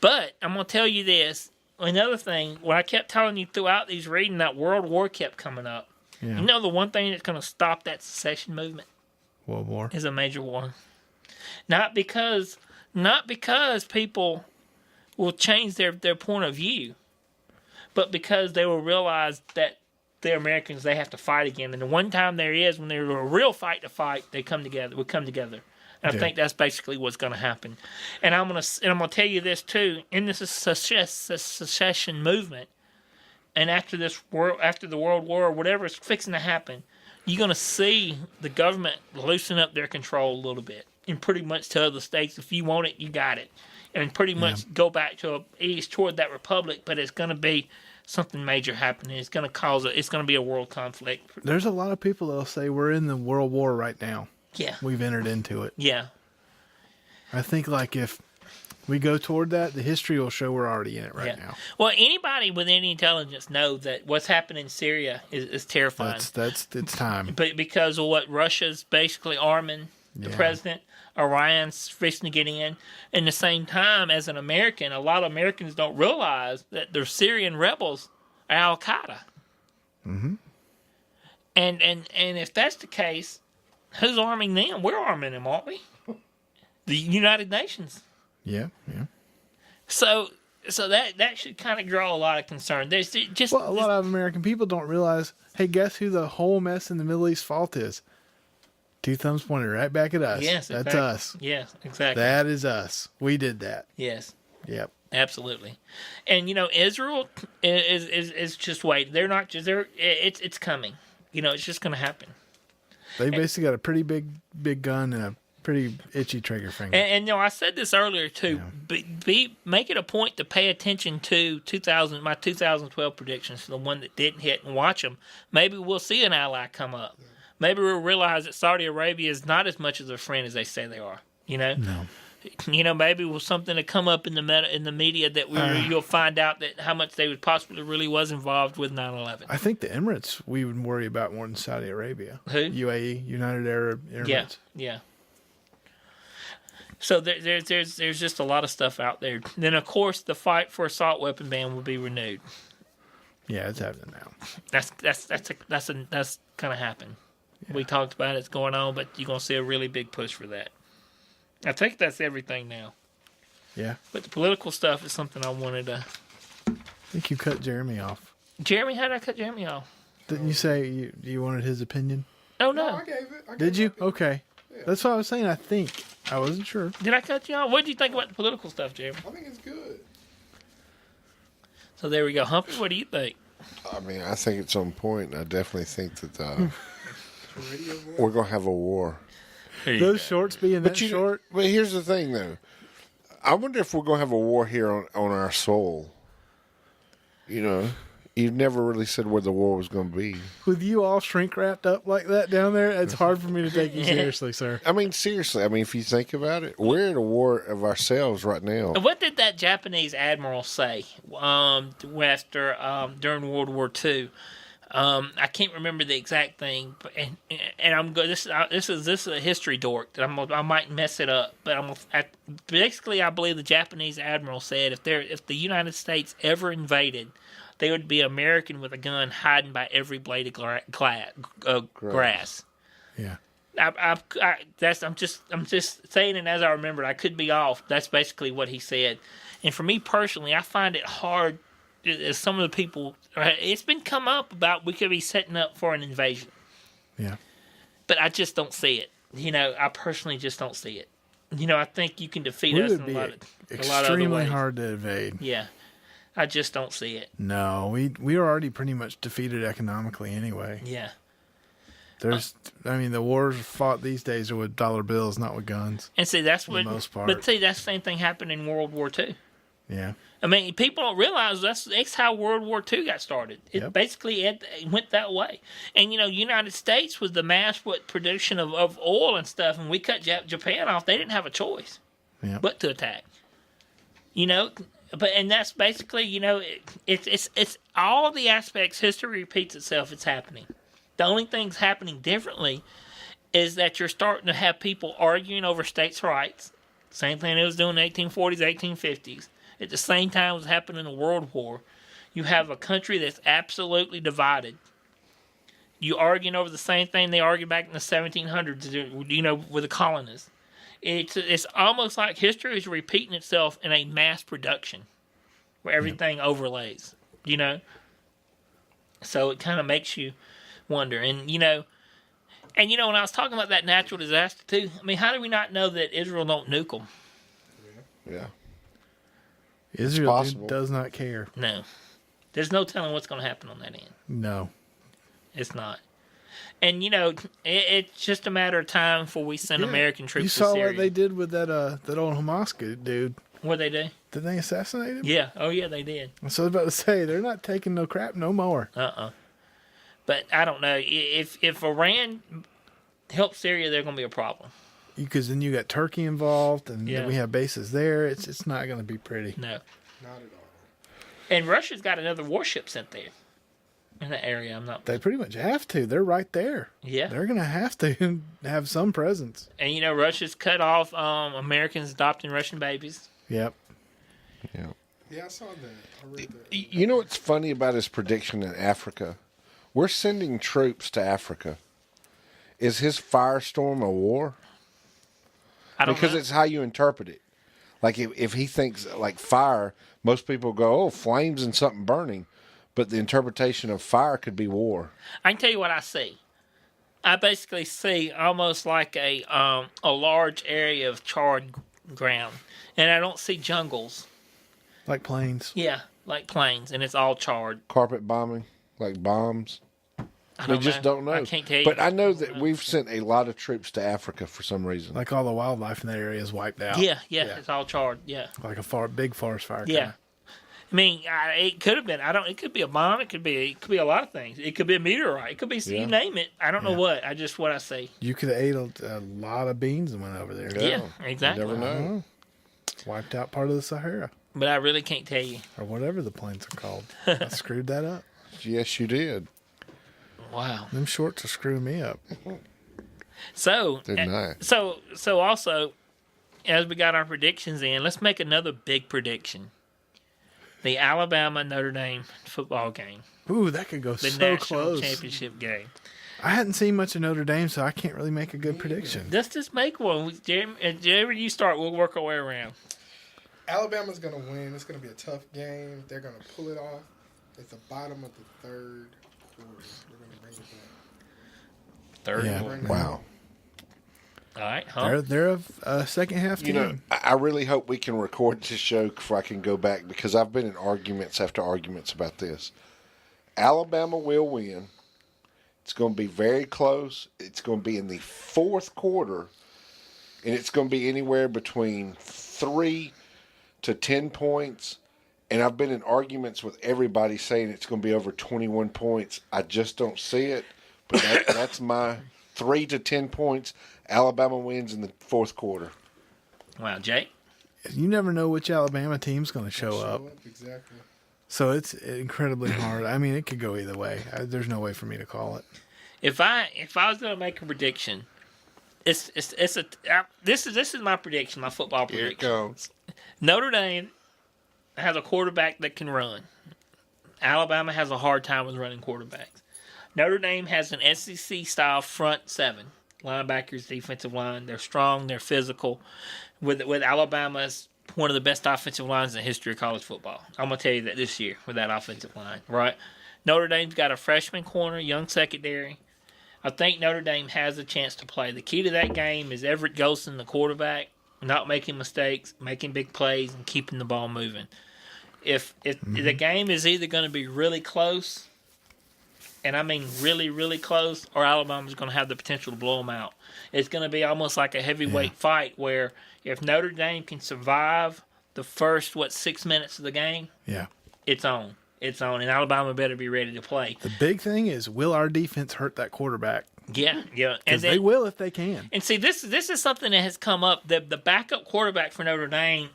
But I'm going to tell you this. Another thing, what I kept telling you throughout these reading, that World War kept coming up. Yeah. You know the one thing that's going to stop that secession movement? World War. Is a major war. Not because people will change their point of view, but because they will realize that they're Americans, they have to fight again. And the one time there is, when there's a real fight to fight, they come together. We come together. And I think that's basically what's going to happen. And I'm going to tell you this too. In this secession movement, and after the World War, whatever is fixing to happen, you're going to see the government loosen up their control a little bit, and pretty much tell the states, if you want it, you got it, and pretty much go back to east toward that republic. But it's going to be something major happening. It's going to be a world conflict. There's a lot of people that'll say we're in the World War right now. Yeah. we've entered into it. Yeah. I think like if we go toward that, the history will show we're already in it right now. Well, anybody with any intelligence know that what's happening in Syria is terrifying. It's time. But because of what Russia's basically arming the president, Iran's fixing to get in. And the same time, as an American, a lot of Americans don't realize that the Syrian rebels are Al Qaeda. Mm-hmm. And if that's the case, who's arming them? We're arming them, aren't we? The United Nations. Yeah. So that should kind of draw a lot of concern. There's just a lot of American people don't realize, hey, guess who the whole mess in the Middle East fault is? Two thumbs pointed right back at us. Yes, that's exactly. us. Yes, exactly. That is us. We did that. Yes. Yep. Absolutely. And Israel is just waiting. They're not just it's coming. It's just going to happen. They basically got a pretty big gun and a pretty itchy trigger finger. And I said this earlier too. Yeah. Make it a point to pay attention to my 2012 predictions, the one that didn't hit, and watch them. Maybe we'll see an ally come up. Maybe we'll realize that Saudi Arabia is not as much as a friend as they say they are. No. Maybe with something to come up in the media that you'll find out that how much they would possibly really was involved with 9/11. I think the Emirates we would worry about more than Saudi Arabia. Who? UAE, United Arab Emirates. Yeah. So there's just a lot of stuff out there. Then of course the fight for assault weapon ban will be renewed. Yeah, it's happening now. That's gonna happen. Yeah. We talked about it's going on, but you're gonna see a really big push for that. I think that's everything now. Yeah. But the political stuff is something I wanted to. I think you cut Jeremy off. Jeremy, how did I cut Jeremy off? Didn't you say you wanted his opinion? Oh no. I gave it. Did you? Okay. Yeah. That's what I was saying. I think. I wasn't sure. Did I cut you off? What did you think about the political stuff, Jeremy? I think it's good. So there we go. Humphrey, what do you think? I mean, I think it's on point. I definitely think that we're going to have a war. Those shorts being that short. But here's the thing, though. I wonder if we're going to have a war here on our soul. You never really said where the war was going to be. With you all shrink wrapped up like that down there, it's hard for me to take you seriously, sir. I mean, seriously. I mean, if you think about it, we're at a war of ourselves right now. What did that Japanese admiral say after during World War II? I can't remember the exact thing, but and I'm good. This is a history dork that I might mess it up, but basically I believe the Japanese admiral said if the United States ever invaded, they would be American with a gun hiding by every blade of grass. Yeah. I'm just saying it as I remember. I could be off. That's basically what he said. And for me personally, I find it hard. As some of the people, it's been come up about we could be setting up for an invasion. Yeah. But I just don't see it. I personally just don't see it. I think you can defeat us in a lot of ways. Extremely hard to invade. Yeah. I just don't see it. No, we are already pretty much defeated economically anyway. Yeah. The wars fought these days are with dollar bills, not with guns. And see, that's for the most part. But see, that same thing happened in World War II. Yeah. I mean, people don't realize that's how World War II got started. It basically it went that way. And, United States was the mass production of oil and stuff, and we cut Japan off. They didn't have a choice but to attack. And that's basically, it's all the aspects. History repeats itself. It's happening. The only thing's happening differently is that you're starting to have people arguing over states' rights. Same thing it was doing in the 1840s, 1850s. At the same time was happening in the World War. You have a country that's absolutely divided. You arguing over the same thing they argued back in the 1700s, with the colonists. It's almost like history is repeating itself in a mass production where everything overlays, So it kind of makes you wonder. And, when I was talking about that natural disaster too, I mean, how do we not know that Israel don't nuke them? Yeah. Israel does not care. No. There's no telling what's going to happen on that end. No. It's not. And, it's just a matter of time before we send American troops to Syria. You saw what they did with that old Hamas dude. What'd they do? Did they assassinate him? Yeah. Oh, yeah, they did. So I was about to say, they're not taking no crap no more. But I don't know. If Iran help Syria, they're going to be a problem. Because then you got Turkey involved, and Yeah. we have bases there. It's not going to be pretty. No. Not at all. And Russia's got another warship sent there in that area. I'm not. They pretty much have to. They're right there. Yeah. They're going to have to have some presence. And you know, Russia's cut off Americans adopting Russian babies. Yep. Yeah, I saw that. I read that. You know what's funny about his prediction in Africa? We're sending troops to Africa. Is his firestorm a war? I don't Because know. it's how you interpret it. Like if he thinks like fire, most people go, "Oh, flames and something burning," but the interpretation of fire could be war. I can tell you what I see. I basically see almost like a large area of charred ground, and I don't see jungles. Like planes. Yeah, like plains, and it's all charred. Carpet bombing, like bombs. I We don't just know. don't know. I can't tell you. But I know that we've sent a lot of troops to Africa for some reason. Like all the wildlife in that area is wiped out. Yeah, it's all charred. Yeah, Like a big forest fire. yeah. Kinda. I mean, it could have been. It could be a bomb. It could be a lot of things. It could be a meterorite. It could be you name it. I don't know what. What I see. You could have ate a lot of beans and went over there. Yeah, exactly. You never know. Wiped out part of the Sahara. But I really can't tell you. Or whatever the planes are called. I screwed that up. Yes, you did. Wow. Them shorts are screwing me up. So, They're nice. so also, as we got our predictions in, let's make another big prediction. The Alabama Notre Dame football game, Ooh, that could go the so national close. championship game. I hadn't seen much of Notre Dame, so I can't really make a good prediction. Let's just make one. Jeremy, you start. We'll work our way around. Alabama's going to win. It's going to be a tough game. They're going to pull it off at the bottom of the third quarter. They're going to bring it back. Third. Yeah. Quarter. Wow. All right. Huh? They're a second half You team. know, I really hope we can record this show before I can go back because I've been in arguments after arguments about this. Alabama will win. It's going to be very close. It's going to be in the fourth quarter, and it's going to be anywhere between 3 to 10 points. And I've been in arguments with everybody saying it's going to be over 21 points. I just don't see it. But that's my 3 to 10 points. Alabama wins in the fourth quarter. Wow, Jake. You never know which Alabama team's going to show up. Exactly. So it's incredibly hard. I mean, it could go either way. There's no way for me to call it. If I was going to make a prediction, this is my prediction, my football Here prediction. it goes. Notre Dame has a quarterback that can run. Alabama has a hard time with running quarterbacks. Notre Dame has an SEC-style front seven. Linebackers, defensive line. They're strong. They're physical. With Alabama's one of the best offensive lines in the history of college football. I'm going to tell you that this year with that offensive line, right? Notre Dame's got a freshman corner, young secondary. I think Notre Dame has a chance to play. The key to that game is Everett Golson, the quarterback, not making mistakes, making big plays, and keeping the ball moving. If the game is either going to be really close, and I mean really, really close, or Alabama's going to have the potential to blow them out. It's going to be almost like a heavyweight fight where if Notre Dame can survive the first, 6 minutes of the game, Yeah. it's on. It's on, and Alabama better be ready to play. The big thing is, will our defense hurt that quarterback? Yeah. Because they will if they can. And see, this is something that has come up. The backup quarterback for Notre Dame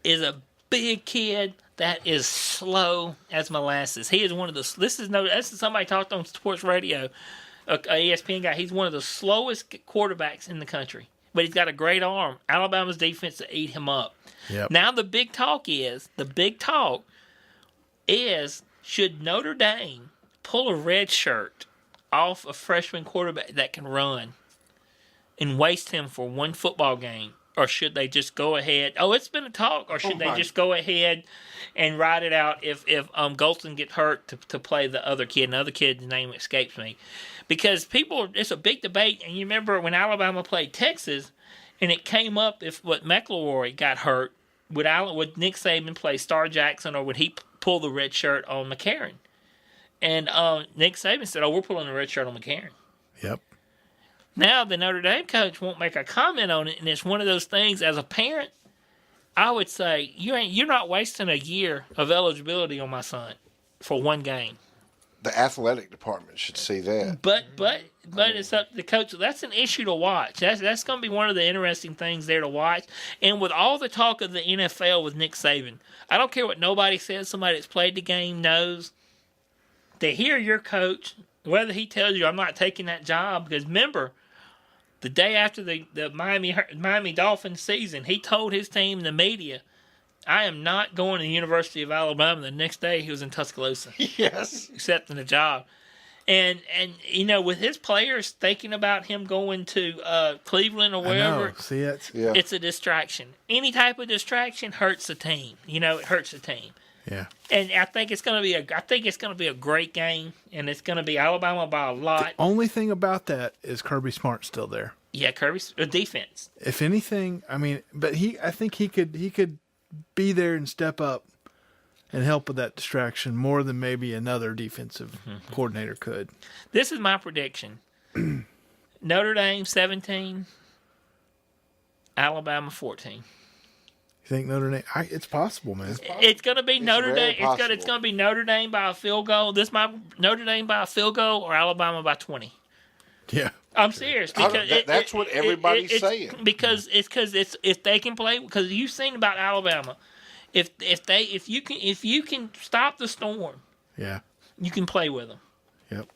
is a big kid that is slow as molasses. He is one of the. This is somebody talked on sports radio, a ESPN guy. He's one of the slowest quarterbacks in the country, but he's got a great arm. Alabama's defense to eat him up. Yep. Now the big talk is should Notre Dame pull a red shirt off a freshman quarterback that can run and waste him for one football game, or should they just go ahead? Oh, it's been a talk. Or should they just go ahead and ride it out if Golson gets hurt to play the other kid? Another kid's name escapes me, because it's a big debate. And you remember when Alabama played Texas, and it came up if McElroy got hurt, would Nick Saban play Star Jackson, or would he pull the red shirt on McCarron? And Nick Saban said, "Oh, we're pulling the red shirt on McCarron." Yep. Now the Notre Dame coach won't make a comment on it, and it's one of those things. As a parent, I would say you're not wasting a year of eligibility on my son for one game. The athletic department should see that. But but it's up to the coach. That's an issue to watch. That's going to be one of the interesting things there to watch. And with all the talk of the NFL with Nick Saban, I don't care what nobody says. Somebody that's played the game knows. To hear your coach, whether he tells you I'm not taking that job, because remember, the day after the Miami Dolphins season, he told his team, the media, I am not going to the University of Alabama. The next day, he was in Tuscaloosa. Yes. Accepting the job. And with his players thinking about him going to Cleveland or wherever, See, it's a distraction. Any type of distraction hurts the team. It hurts the team. Yeah. And I think it's going to be a great game, and it's going to be Alabama by a lot. The only thing about that is Kirby Smart's still there. Yeah, Kirby's defense. If anything, but I think he could be there and step up and help with that distraction more than maybe another defensive coordinator could. This is my prediction. Notre Dame 17, Alabama 14. You think Notre Dame? It's possible, man. It's going to be Notre Dame. possible. It's going to be Notre Dame by a field goal. Notre Dame by a field goal or Alabama by 20. Yeah. I'm serious because that's what everybody's saying. Because if they can play, because you've seen about Alabama, if you can stop the storm, Yeah. you can play with them. Yep.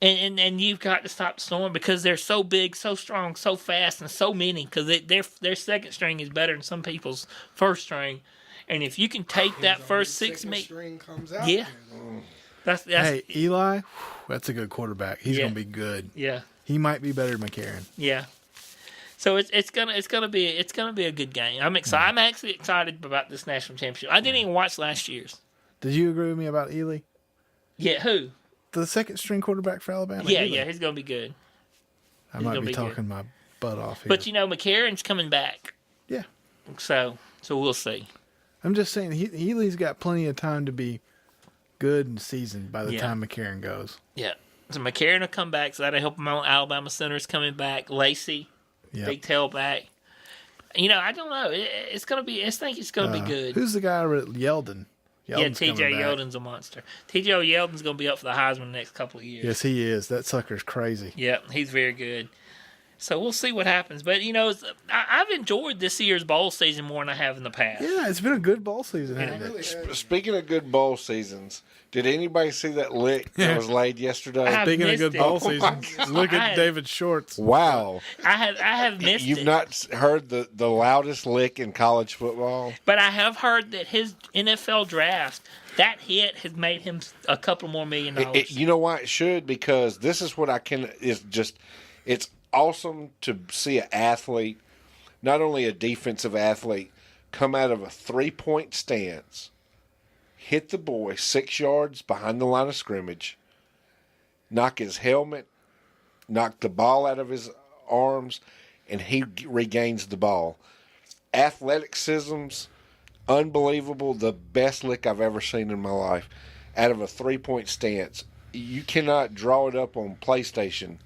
And you've got to stop the storm because they're so big, so strong, so fast, and so many. Because their second string is better than some people's first string, and if you can take that first 6 minutes, string comes out. yeah, that's Hey, Eli, that's a good quarterback. He's Yeah. gonna be good. yeah. He might be better than McCarron. Yeah. So it's gonna be a good game. I'm excited. I'm actually excited about this national championship. I didn't even watch last year's. Did you agree with me about Ely? Yeah, who? The second string quarterback for Alabama? Yeah, Ely? yeah, he's gonna be good. I he's might gonna be be good. talking my butt off here. But McCarron's coming back. Yeah. So we'll see. I'm just saying, Ely's got plenty of time to be good and seasoned by the Yeah. time McCarron goes. Yeah. So McCarron will come back, so that'll help him out. Alabama center's coming back. Lacey, Yeah. big tailback. I don't know. It's gonna be. I think it's gonna be good. Who's the guy at Yeldon? Yeldon's TJ coming back. Yeldon's a monster. TJ Yeldon's gonna be up for the Heisman the next couple of years. Yes, he is. That sucker's crazy. Yep, he's very good. So we'll see what happens. But, I've enjoyed this year's bowl season more than I have in the past. Yeah, it's been a good bowl season, hasn't it? Really, Speaking of good bowl seasons, did anybody see that lick that was laid yesterday? I Speaking of missed good it. bowl Oh my seasons, look at David Shorts. Wow. I have missed You've it. not heard the loudest lick in college football? But I have heard that his NFL draft, that hit has made him a couple more $1 million. You know why it should? Because this is what it's awesome to see an athlete, not only a defensive athlete, come out of a 3-point stance, hit the boy 6 yards behind the line of scrimmage, knock his helmet, knock the ball out of his arms, and he regains the ball. Athleticism's unbelievable. The best lick I've ever seen in my life out of a 3-point stance. You cannot draw it up on PlayStation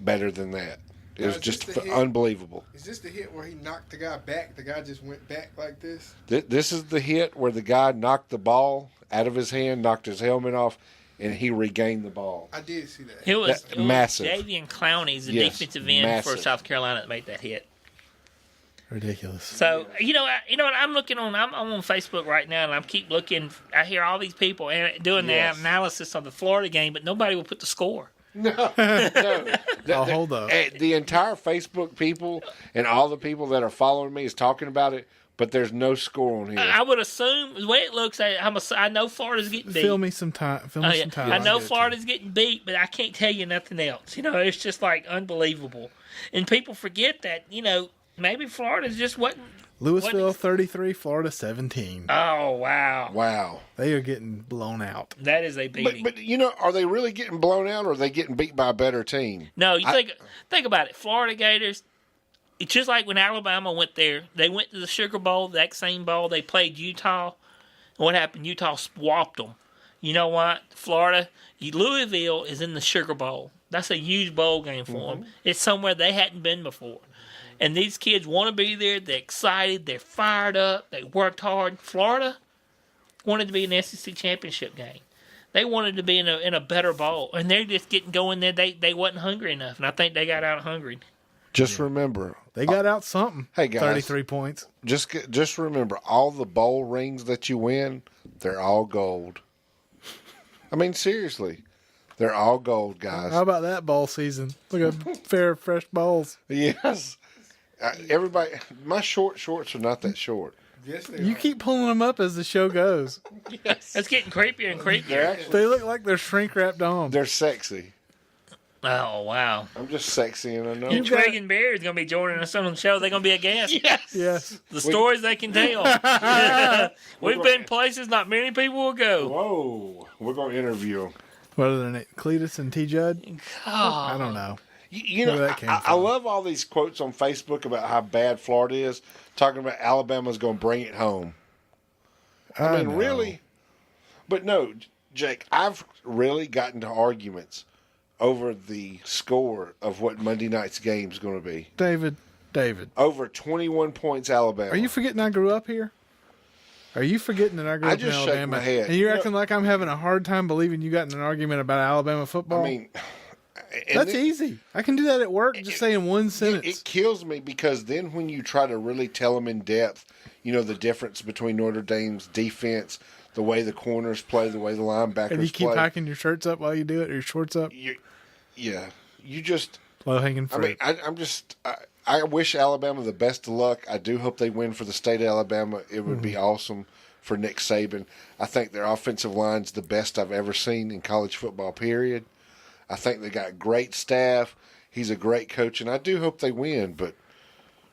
better than that. It was Now, is just this the hit? unbelievable. Is this the hit where he knocked the guy back? The guy just went back like this? This is the hit where the guy knocked the ball out of his hand, knocked his helmet off, and he regained the ball. I did see that. It was massive. Javian Clowney's the Yes, defensive end for massive. South Carolina that made that hit. Ridiculous. So I'm looking on. I'm on Facebook right now, and I keep looking. I hear all these people doing Yes. the analysis of the Florida game, but nobody will put the score. No. Oh, hold up. The entire Facebook people and all the people that are following me is talking about it, but there's no score on here. I would assume the way it looks. I know Florida's getting beat. Fill me some time. Fill me Oh, yeah. some time. I I'll know get it to Florida's getting beat, but I can't tell you nothing else. It's just like unbelievable, and people forget that. Maybe Florida's just wasn't. you. Louisville What- 33, Florida 17. Oh wow, Wow. They are getting blown out. that is a beating. But are they really getting blown out, or are they getting beat by a better team? No, think about it. Florida Gators. It's just like when Alabama went there. They went to the Sugar Bowl, that same bowl. They played Utah. And what happened? Utah swapped them. You know what? Louisville is in the Sugar Bowl. That's a huge bowl game for them. It's somewhere they hadn't been before. And these kids want to be there. They're excited. They're fired up. They worked hard. Florida wanted to be an SEC championship game. They wanted to be in a better bowl, and they're just getting going there. They wasn't hungry enough, and I think they got out hungry. Just remember, They got out something. Hey, guys. 33 points. just remember, all the bowl rings that you win, they're all gold. I mean, seriously, they're all gold, guys. How about that bowl season? Look at fair, fresh bowls. Yes. Everybody, my short shorts are not that short. Yes, they You are. keep pulling them up as the show goes. It's getting creepier and creepier. They're They look like they're shrink wrapped on. they're sexy. Oh wow! I'm just sexy, and I know. And Craig and Bear is going to be joining us on the show. They're going to be a guest. Yes. The stories they can tell. We've been places not many people will go. Whoa, we're gonna interview them. What are their names? Cletus and T. Judd? I don't know. You Where know, that came I from. love all these quotes on Facebook about how bad Florida is, talking about Alabama's going to bring it home. I mean, know. really? But no, Jake, I've really gotten to arguments over the score of what Monday night's game is going to be. David. Over 21 points, Alabama. Are you forgetting I grew up here? Are you forgetting that I grew I up in just shake Alabama? my head. And you're You acting like I'm having a hard time believing you got in an argument about Alabama football? I mean, and that's easy. I can do that at work, just say in one sentence. It kills me because then when you try to really tell them in depth, you know, the difference between Notre Dame's defense, the way the corners play, the way the linebackers and you keep play. hiking your shirts up while you do it, or your shorts up. You just. Low hanging fruit. I mean, I wish Alabama the best of luck. I do hope they win for the state of Alabama. It would be awesome for Nick Saban. I think their offensive line's the best I've ever seen in college football, period. I think they got great staff. He's a great coach, and I do hope they win, but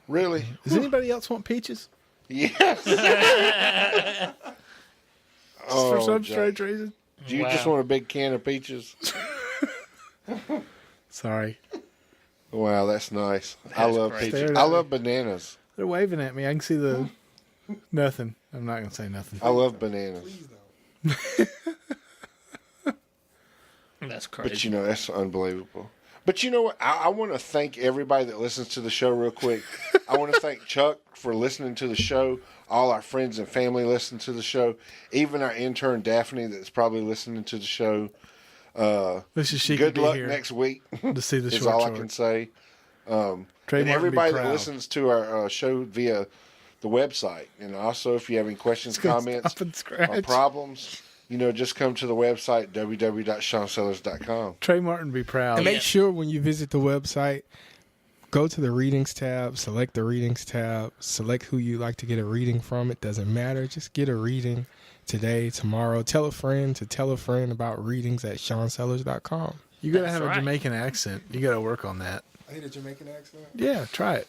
really. Does anybody else want peaches? Yes. For some Jack. strange reason. Do you just want a big can of peaches? Sorry. Wow, that's nice. I That's love great. peaches. Stared I at me. love bananas. They're waving at me. I can see the... Nothing. I'm not going to say nothing. I love bananas. That's crazy. But, you know, that's unbelievable. But you know what? I want to thank everybody that listens to the show real quick. I want to thank Chuck for listening to the show. All our friends and family listen to the show. Even our intern Daphne that's probably listening to the show. This is she Good could be luck here next week to see the is short all short. I can say. And Trademark everybody be that proud. listens to our show via the website. And also, if you have any questions, It's gonna comments, stop and or scratch. problems, you know, just come to the website, www.seansellers.com. Trey Martin be proud. And make sure when you visit the website, go to the readings tab, select the readings tab, select who you like to get a reading from. It doesn't matter. Just get a reading today, tomorrow. Tell a friend to tell a friend about readings at SeanSellers.com. You got to That's have a right. Jamaican accent. You got to work on that. I need a Jamaican accent? Yeah, try it.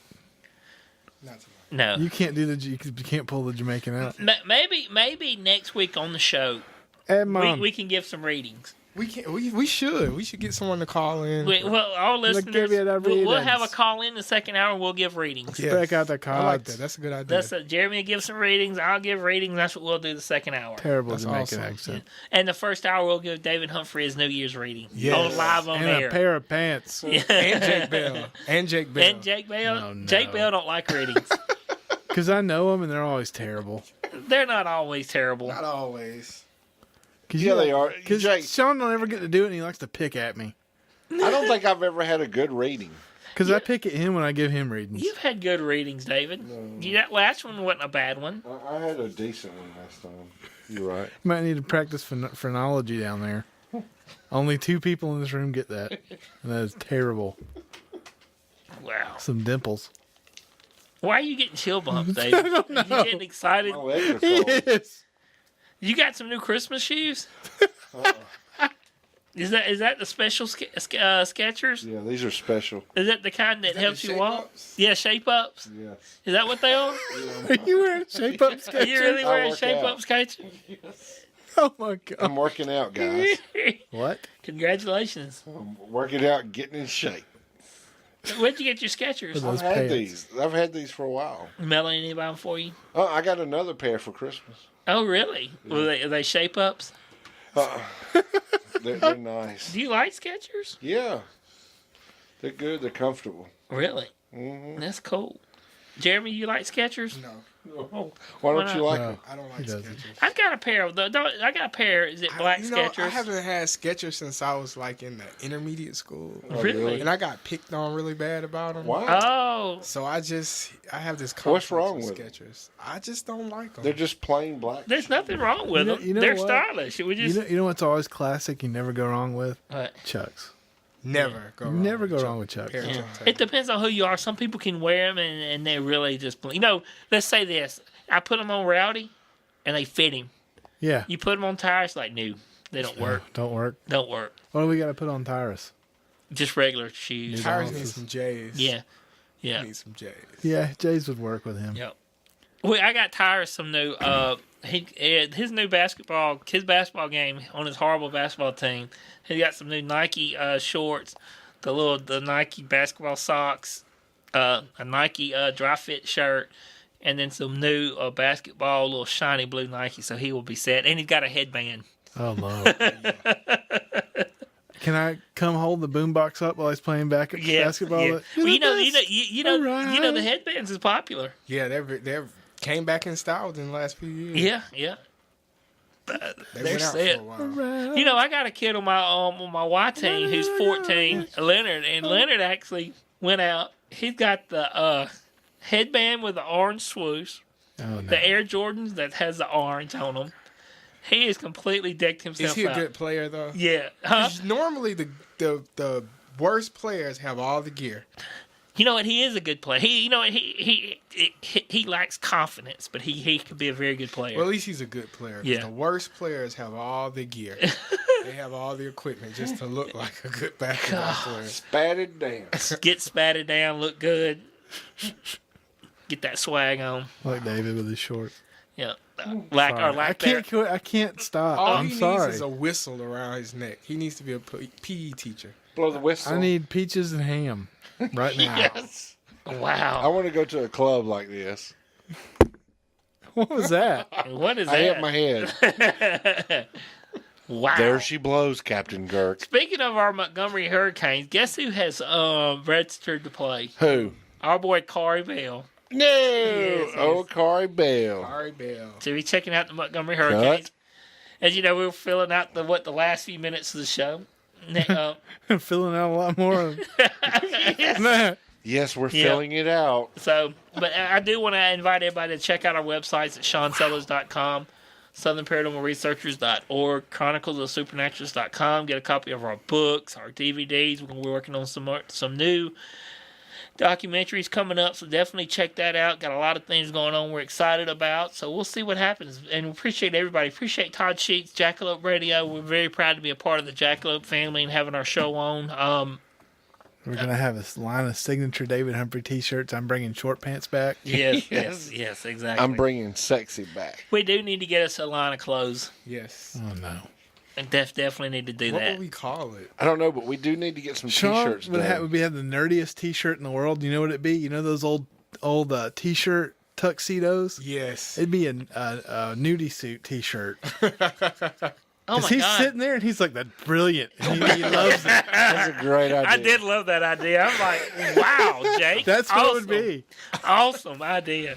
Not tonight. No. You can't do you can't pull the Jamaican out. Maybe next week on the show Hey, Mom. we can give some readings. We should get someone to call in. Well, our listeners, give you the we'll have a readings. call in the second hour and we'll give readings. Yes. Break out the I like cards. that. That's a good idea. Jeremy will give some readings. I'll give readings. That's what we'll do the second hour. Terrible That's Jamaican awesome. accent. And the first hour we'll give David Humphrey his New Year's reading. Yes. Live on And air. a pair of pants. and Jake Bell. And Jake Bell. And Jake Bell. Oh, no. Jake Bell don't like readings. Because I know them and they're always terrible. They're not always terrible. Not always. Yeah, they are. Because Jake, Sean don't ever get to do it and he likes to pick at me. I don't think I've ever had a good reading. Because I pick at him when I give him readings. You've had good readings, David. Yeah, last one wasn't a bad one. I had a decent one last time. You're right. You might need to practice phrenology down there. Only 2 people in this room get that. And that is terrible. Wow. Some dimples. Why are you getting chill bumps, David? I don't know. You getting excited? My legs are cold. Yes. You got some new Christmas shoes? Is that the special Skechers? Yeah, these are special. Is that the kind that helps you walk? Shape-ups? Yeah, shape ups. Yes. Is that what they are? Are you wearing shape-up Are sketches? you really I wearing work shape out. up Skechers? Oh, my God. I'm working out, guys. What? Congratulations. I'm working out, getting in shape. Where'd you get your Skechers? Those I've had pants. these. I've had these for a while. Melanie, any buy them for you? Oh, I got another pair for Christmas. Oh, really? Are they shape ups? They're nice. Do you like Skechers? Yeah. They're good. They're comfortable. Really? Hmm. That's cool. Jeremy, you like Skechers? No, Why Why don't you not? like No. them? I don't like He doesn't. Skechers. I've got a pair of I got a pair. Is it black Skechers? I haven't had Skechers since I was like in the intermediate school. Really? And I got picked on really bad about them. Why? Oh, So I have this conflict What's wrong with with 'em? Skechers. I just don't like them. They're just plain black. there's nothing wrong with them. You know They're what? stylish. We just You know what's always classic? You never go wrong with What? Chucks. never go wrong. Never with go Chuck- wrong with Chucks. pair of Yeah. Chuck It Taylors. depends on who you are. Some people can wear them and they really just, let's say this. I put them on Rowdy and they fit him. Yeah. You put them on Tyrus, like, no, they don't work. Don't work. Don't work. What do we got to put on Tyrus? Just regular shoes. Tyrus Balances. need some J's. Yeah. Yeah. Need some J's. Yeah, Jays would work with him. Yep. Well, I got Tyrus some new. His new basketball game on his horrible basketball team. He got some new Nike shorts, the Nike basketball socks, a Nike dry fit shirt, and then some new basketball little shiny blue Nike. So he will be set, and he's got a headband. Oh, Lord. Can I come hold the boombox up while he's playing basketball? Yeah. Well, you know Alright. the headbands is popular. Yeah, they're came back in style within the last few years. Yeah, yeah. They they're went out set. for a while. You know, I got a kid on my Y team who's 14, Leonard, and Leonard actually went out. He's got the headband with the orange swoosh, Oh, no. the Air Jordans that has the orange on them. He has completely decked himself Is he a out. good player though? Yeah, huh? 'Cause normally the worst players have all the gear. You know what? He is a good player. He lacks confidence, but he could be a very good player. Well, at least he's a good player. 'Cause Yeah. The worst players have all the gear. They have all the equipment just to look like a good basketball player. Spatted down. Get spatted down, look good, get that swag on. Like David with his shorts. Yeah, Sorry. like I can't stop. All I'm he sorry. needs is a whistle around his neck. He needs to be a PE teacher. Blow the whistle. I need peaches and ham right now. Yes. I Wow. want to go to a club like this. What was that? What is I hit that? my head. Wow. There she blows, Captain Girk. Speaking of our Montgomery Hurricanes, guess who has registered to play? Who? Our boy Corey Bell. No. Yes. Oh, Corey Bell. Ari Bell. So he's checking out the Montgomery Hurricanes. As you know, we were filling out the last few minutes of the show. I'm filling out a lot more. Yes, we're Yeah. filling it out. So, but I do want to invite everybody to check out our websites at SeanSellers.com, SouthernParanormalResearchers.org, ChroniclesOfSupernaturals.com. Get a copy of our books, our DVDs. We're going to be working on some new documentaries coming up, so definitely check that out. Got a lot of things going on we're excited about, so we'll see what happens. And we appreciate everybody. Appreciate Todd Sheets, Jackalope Radio. We're very proud to be a part of the Jackalope family and having our show on. We're going to have a line of signature David Humphrey t-shirts. I'm bringing short pants back. Yes, yes, exactly. I'm bringing sexy back. We do need to get us a line of clothes. Yes. Oh, no. And definitely need to do What that. would we call it? I don't know, but we do need to get some Sean T-shirts would done. have the nerdiest t-shirt in the world. You know what it'd be? You know those old t-shirt tuxedos? Yes. It'd be a nudie suit t-shirt. Oh my he's God. sitting there and he's like, that's brilliant. And he loves it. That's a great idea. I did love that idea. I'm like, wow, Jake. That's what awesome. it would be. Awesome idea.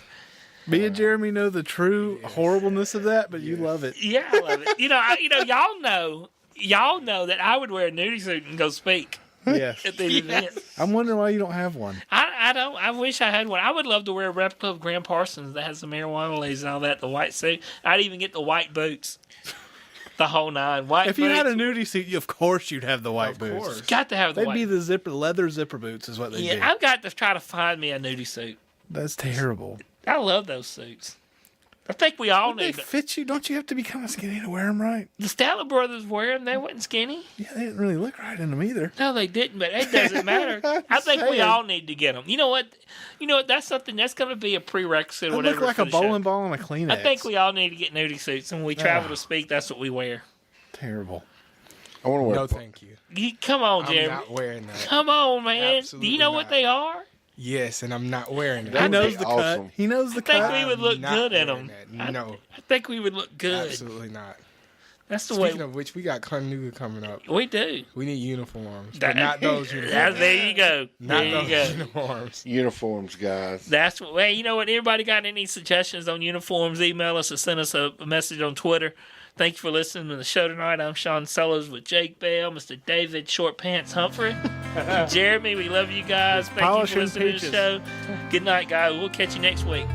Me and Jeremy know the true horribleness of that, but you love it. Yeah, I love it. Y'all know that I would wear a nudie suit and go speak Yes. at the event. I'm wondering why you don't have one. I don't. I wish I had one. I would love to wear a replica of Graham Parsons that has the marijuana leaves and all that, the white suit. I'd even get the white boots. The whole nine. White If boots. you had a nudie suit, of course you'd have the white Of boots. course. Got to have the They'd white. be the leather zipper boots is what they'd be. Yeah, I've got to try to find me a nudie suit. That's terrible. I love those suits. I think we all They need. fit you. Don't you have to be kind of skinny to wear them right? The Statler brothers wear them. They wasn't skinny. Yeah, they didn't really look right in them either. No, they didn't, but it doesn't matter. I think we saying. all need to get them. You know what? That's something that's going to be a prerequisite. They Whatever look like for a the show. bowling ball and a Kleenex. I think we all need to get nudie suits, and when we travel to speak, that's what we wear. Terrible. I want to wear. No, thank you. Come on, I'm Jeremy. not wearing that. Come on, man. Absolutely Do you know what not. they are? Yes, and I'm not wearing He that. knows be the awesome. cut. He knows the I think cut. we would look I'm not good in wearing them. that. No, I think we would look good. absolutely not. That's the Speaking way. of which, we got Chattanooga coming up. We do. We need uniforms, but not those uniforms. There you go. Not There you those go. uniforms. Uniforms, guys. That's well. You know what? Anybody got any suggestions on uniforms? Email us or send us a message on Twitter. Thank you for listening to the show tonight. I'm Sean Sellers with Jake Bell, Mr. David Short Pants Humphrey, Jeremy. We love you guys. Thank you for Polishing listening to peaches. the show. Good night, guys. We'll catch you next week.